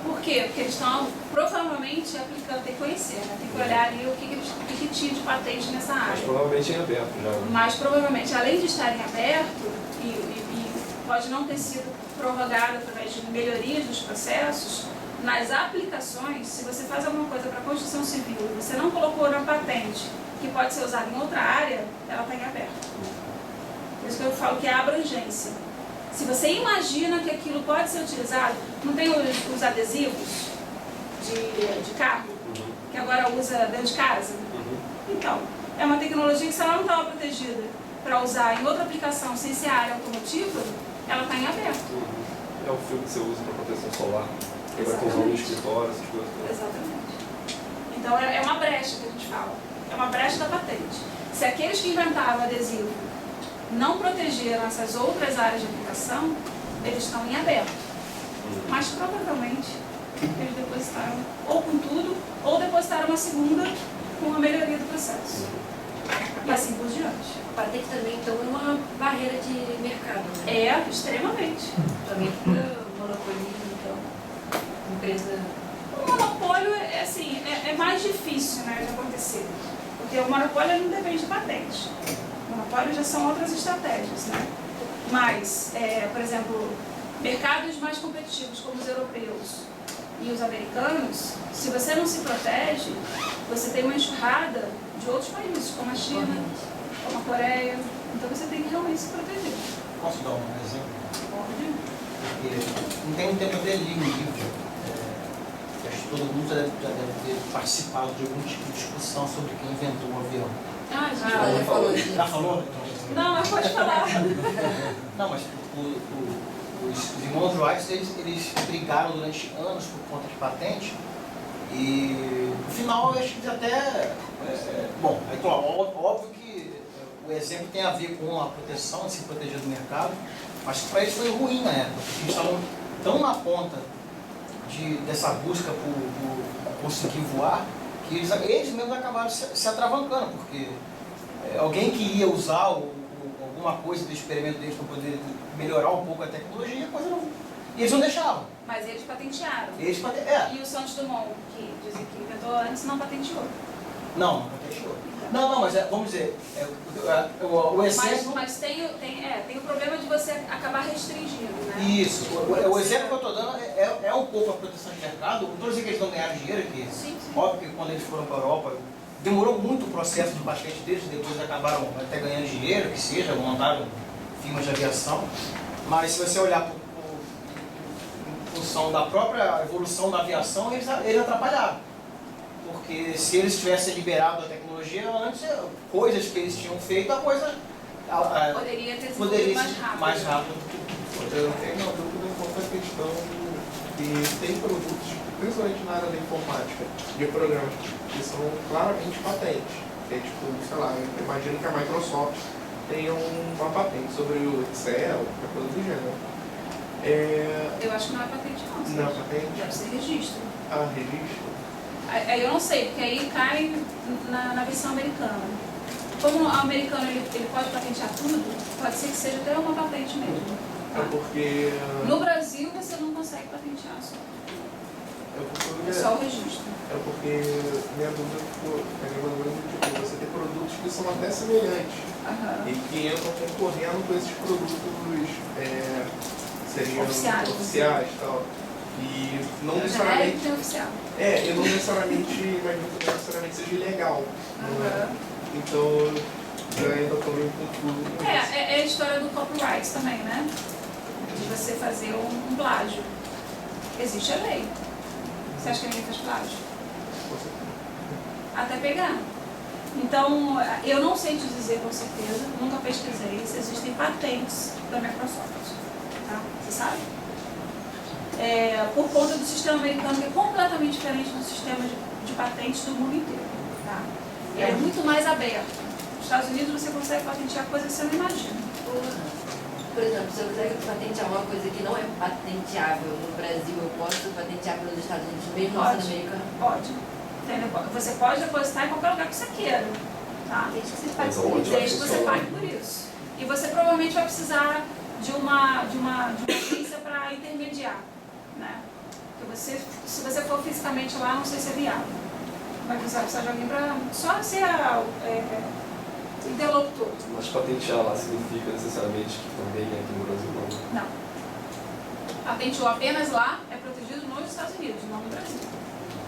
Por quê? Porque eles estão provavelmente aplicando, tem que conhecer, né? Tem que olhar ali o que tinha de patente nessa Mas área. provavelmente é em aberto já. Mas provavelmente, além de estarem aberto e pode não ter sido prorrogado através de melhorias dos processos, nas aplicações, se você faz alguma coisa para construção civil e você não colocou na patente que pode ser usada em outra área, ela está em aberto. Por isso que eu falo que é a abrangência. Se você imagina que aquilo pode ser utilizado, não tem os adesivos de carro, que agora usa dentro de casa? Então, é uma tecnologia que se ela não estava protegida para usar em outra aplicação sem ser a área automotiva, ela está em aberto. É o filme que você usa para proteção solar, que vai usar no escritório, essas coisas. Exatamente. Então é uma brecha que a gente fala. É uma brecha da patente. Se aqueles que inventaram o adesivo não protegeram essas outras áreas de aplicação, eles estão em aberto. Mas provavelmente eles depositaram ou com tudo, ou depositaram uma segunda com a melhoria do processo. E assim por diante. A patente também, então, é uma barreira de mercado, né? É, extremamente. Também para monopolismo, então, empresa... O monopólio é mais difícil, né, de acontecer. Porque o monopólio não depende de patente. O monopólio já são outras estratégias, né? Mas, por exemplo, mercados mais competitivos como os europeus e os americanos, se você não se protege, você tem uma enxurrada de outros países, como a China, como a Coreia. Então você tem que realmente se proteger. Posso dar um exemplo? Pode? Porque não tem um tempo até li um livro. Acho que todo mundo já deve ter participado de algum tipo de discussão sobre quem inventou o avião. Ah, já. Já falou disso. Já falou? Não, mas pode falar. Não, mas os irmãos Wright, eles brigaram durante anos por conta de patente e no final eu acho que eles até... bom, aí, claro, óbvio que o exemplo tem a ver com a proteção, de se proteger do mercado, mas para eles foi ruim na época, porque eles estavam tão na ponta dessa busca por conseguir voar, que eles mesmos acabaram se atravancando, porque alguém que ia usar alguma coisa do experimento deles para poder melhorar um pouco a tecnologia, a coisa não... E eles não deixavam. Mas eles patentearam. E o Santos Dumont, que dizem que inventou antes, não patenteou. Não patenteou. Não, mas vamos dizer, o exemplo... Mas tem o problema de você acabar restringindo, né? Isso, o exemplo que eu estou dando é um pouco a proteção de mercado. Não estou dizendo que eles não ganharam dinheiro aqui. Sim. Óbvio que quando eles foram para a Europa, demorou muito o processo de patente deles, depois acabaram até ganhando dinheiro, que seja, montaram firmas de aviação. Mas se você olhar em função da própria evolução da aviação, eles atrapalharam. Porque se eles tivessem liberado a tecnologia antes, coisas que eles tinham feito, a coisa Poderia ter sido poderia mais ser rápido. mais rápido. Eu tenho uma dúvida quanto à questão que tem produtos, principalmente na área da informática, de programas que são claramente patentes. É tipo, sei lá, eu imagino que a Microsoft tenha uma patente sobre o Excel, qualquer coisa do gênero. Eu acho que não é patente não. Não é patente? Deve ser registro. Registro. Aí eu não sei, porque aí cai na versão americana. Como o americano ele pode patentear tudo, pode ser que seja até uma patente mesmo. Tá? É porque... No Brasil você não consegue patentear só. É só o registro. É porque minha dúvida ficou tipo, você tem produtos que são até semelhantes e que entram concorrendo com esses produtos seriam oficiais e tal. E não necessariamente. Tem oficial. E não necessariamente, imagino que não necessariamente seja ilegal. Não é? Então eu ainda estou meio confuso com isso. É a história do copyright também, né? De você fazer um plágio. Existe a lei. Você acha que ninguém faz plágio? Até pegar. Então, eu não sei te dizer com certeza, nunca pesquisei se existem patentes da Microsoft. Tá? Você sabe? Por conta do sistema americano, que é completamente diferente do sistema de patentes do mundo inteiro. Tá? Ele é muito mais aberto. Nos Estados Unidos você consegue patentear coisas que você não imagina. Por exemplo, se eu quiser patentear uma coisa que não é patenteável no Brasil, eu posso patentear pelos Estados Unidos, mesmo sendo americano? Pode. Entendeu? Você pode depositar em qualquer lugar que você queira. Tá? Desde que você pague Mas por onde isso. vai Desde que você pague por isso. E você provavelmente vai precisar de uma agência para intermediar. Né? Porque se você for fisicamente lá, não sei se é viável. Vai precisar de alguém para só ser interlocutor. Mas patentear lá significa necessariamente que também aqui no Brasil não. Não. Patenteou apenas lá é protegido nos Estados Unidos, não no Brasil.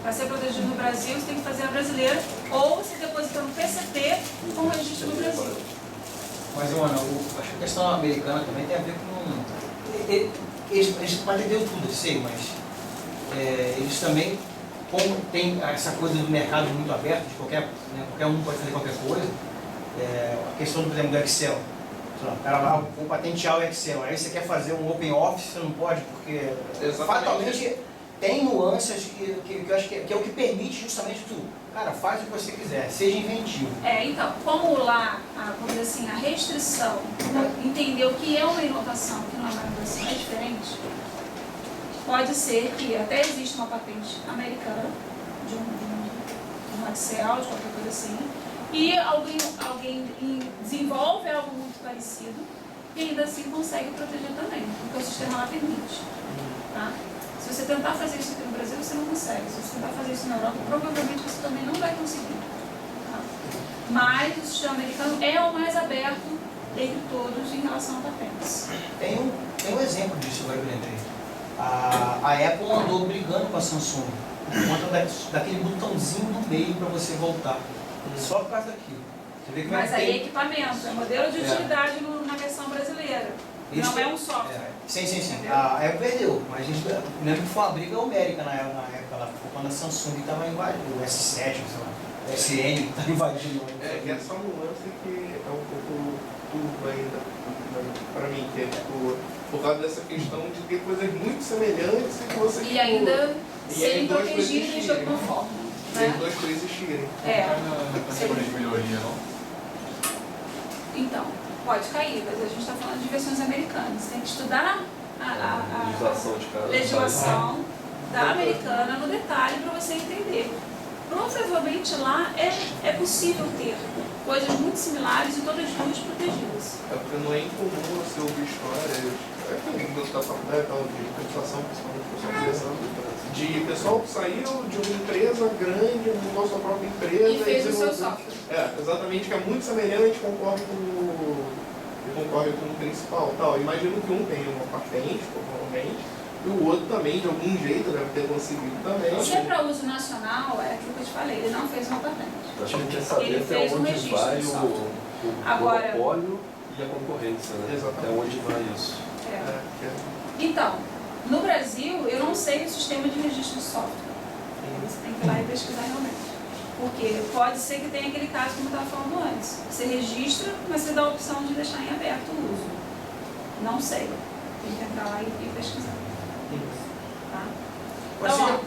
Para ser protegido no Brasil, você tem que fazer a brasileira ou você deposita no PCT com registro no Brasil. Mas, Ana, acho que a questão americana também tem a ver com... Eles patenteiam tudo, eu sei, mas eles também, como tem essa coisa do mercado muito aberto, de qualquer um pode fazer qualquer coisa, a questão, por exemplo, do Excel. O cara lá, vou patentear o Excel, aí você quer fazer um Open Office, você não pode, porque fatalmente tem nuances que eu acho que é o que permite justamente tudo. Cara, faz o que você quiser, seja inventivo. Então, como lá, vamos dizer assim, a restrição, entender o que é uma inovação, o que não é uma inovação, é diferente, pode ser que até exista uma patente americana de um Excel, de qualquer coisa assim, e alguém desenvolve algo muito parecido e ainda assim consegue proteger também, porque o sistema lá permite. Tá? Se você tentar fazer isso aqui no Brasil, você não consegue. Se você tentar fazer isso na Europa, provavelmente você também não vai conseguir. Tá? Mas o sistema americano é o mais aberto entre todos em relação a patentes. Tem um exemplo disso, agora eu lembrei. A Apple andou brigando com a Samsung por conta daquele botãozinho do meio para você voltar. Só por causa daquilo. Você vê que Mas aí é equipamento, é modelo de utilidade na versão brasileira. Não é um software. Sim. A Apple perdeu, mas a gente lembra que foi uma briga homérica na época lá, quando a Samsung estava invadindo, o S7, sei lá, o SN estava invadindo. E essa nuance que é um pouco turva ainda para mim, que é tipo, por causa dessa questão de ter coisas muito semelhantes e que você... E ainda serem protegidas de alguma forma. E as duas coisas existirem. Na categoria de melhoria, não? Então, pode cair, mas a gente está falando de versões americanas. Tem que estudar a legislação de cada legislação da americana no detalhe para você entender. Provavelmente lá é possível ter coisas muito similares e todas duas protegidas. Porque não é incomum você ouvir histórias, da faculdade, de computação, principalmente que eu estou conversando, de pessoal que saiu de uma empresa grande, montou sua própria empresa E fez o seu software. Exatamente, que é muito semelhante, concorre com o principal. Tal. Imagino que um tenha uma patente, provavelmente, e o outro também, de algum jeito, deve ter conseguido também. Se é para uso nacional, é aquilo que eu te falei, ele não fez uma patente. Acho que quer saber Ele até fez um onde registro vai de o software. Agora- monopólio e a concorrência, né? Exatamente. Até onde vai isso. Então, no Brasil, eu não sei o sistema de registro de software. Você tem que ir lá e pesquisar realmente. Porque pode ser que tenha aquele caso como eu estava falando antes. Você registra, mas você dá a opção de deixar em aberto o uso. Não sei. Tem que entrar lá e pesquisar. Tá?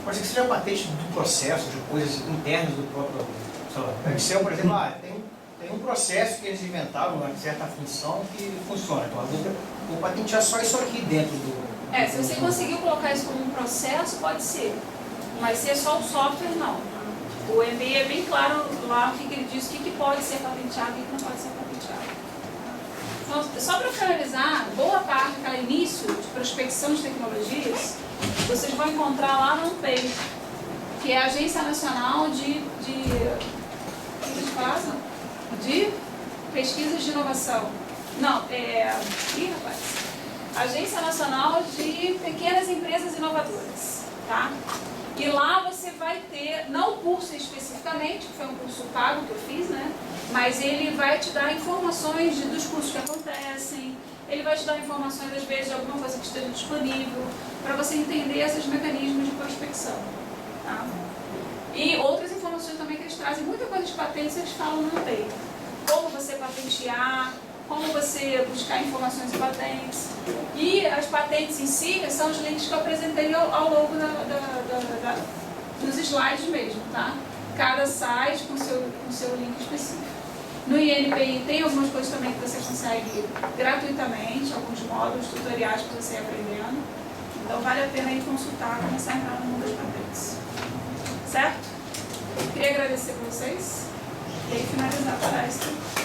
Pode ser que seja patente do processo, de coisas internas do próprio... Sei lá, Excel, por exemplo, tem um processo que eles inventaram, uma certa função que funciona. Então, vou patentear só isso aqui dentro do... Se você conseguiu colocar isso como um processo, pode ser. Mas se é só o software, não. O EMEI é bem claro lá o que ele diz, o que pode ser patenteado e o que não pode ser patenteado. Então, só para finalizar, boa parte daquele início de prospecção de tecnologias, vocês vão encontrar lá no ANPEI, que é a Agência Nacional de Pesquisas de Inovação. Não, Agência Nacional de Pequenas Empresas Inovadoras, tá? E lá você vai ter, não o curso especificamente, que foi um curso pago que eu fiz, né? Mas ele vai te dar informações dos cursos que acontecem, ele vai te dar informações, às vezes, de alguma coisa que esteja disponível, para você entender esses mecanismos de prospecção, tá? E outras informações também que eles trazem, muita coisa de patentes eles falam no e-mail. Como você patentear, como você buscar informações em patentes. E as patentes em si são os links que eu apresentei ao longo dos slides mesmo, tá? Cada site com seu link específico. No INPI tem algumas coisas também que você consegue gratuitamente, alguns módulos, tutoriais para você ir aprendendo. Então vale a pena ir consultar, começar a entrar no mundo das patentes. Certo? Queria agradecer a vocês e aí finalizar a palestra.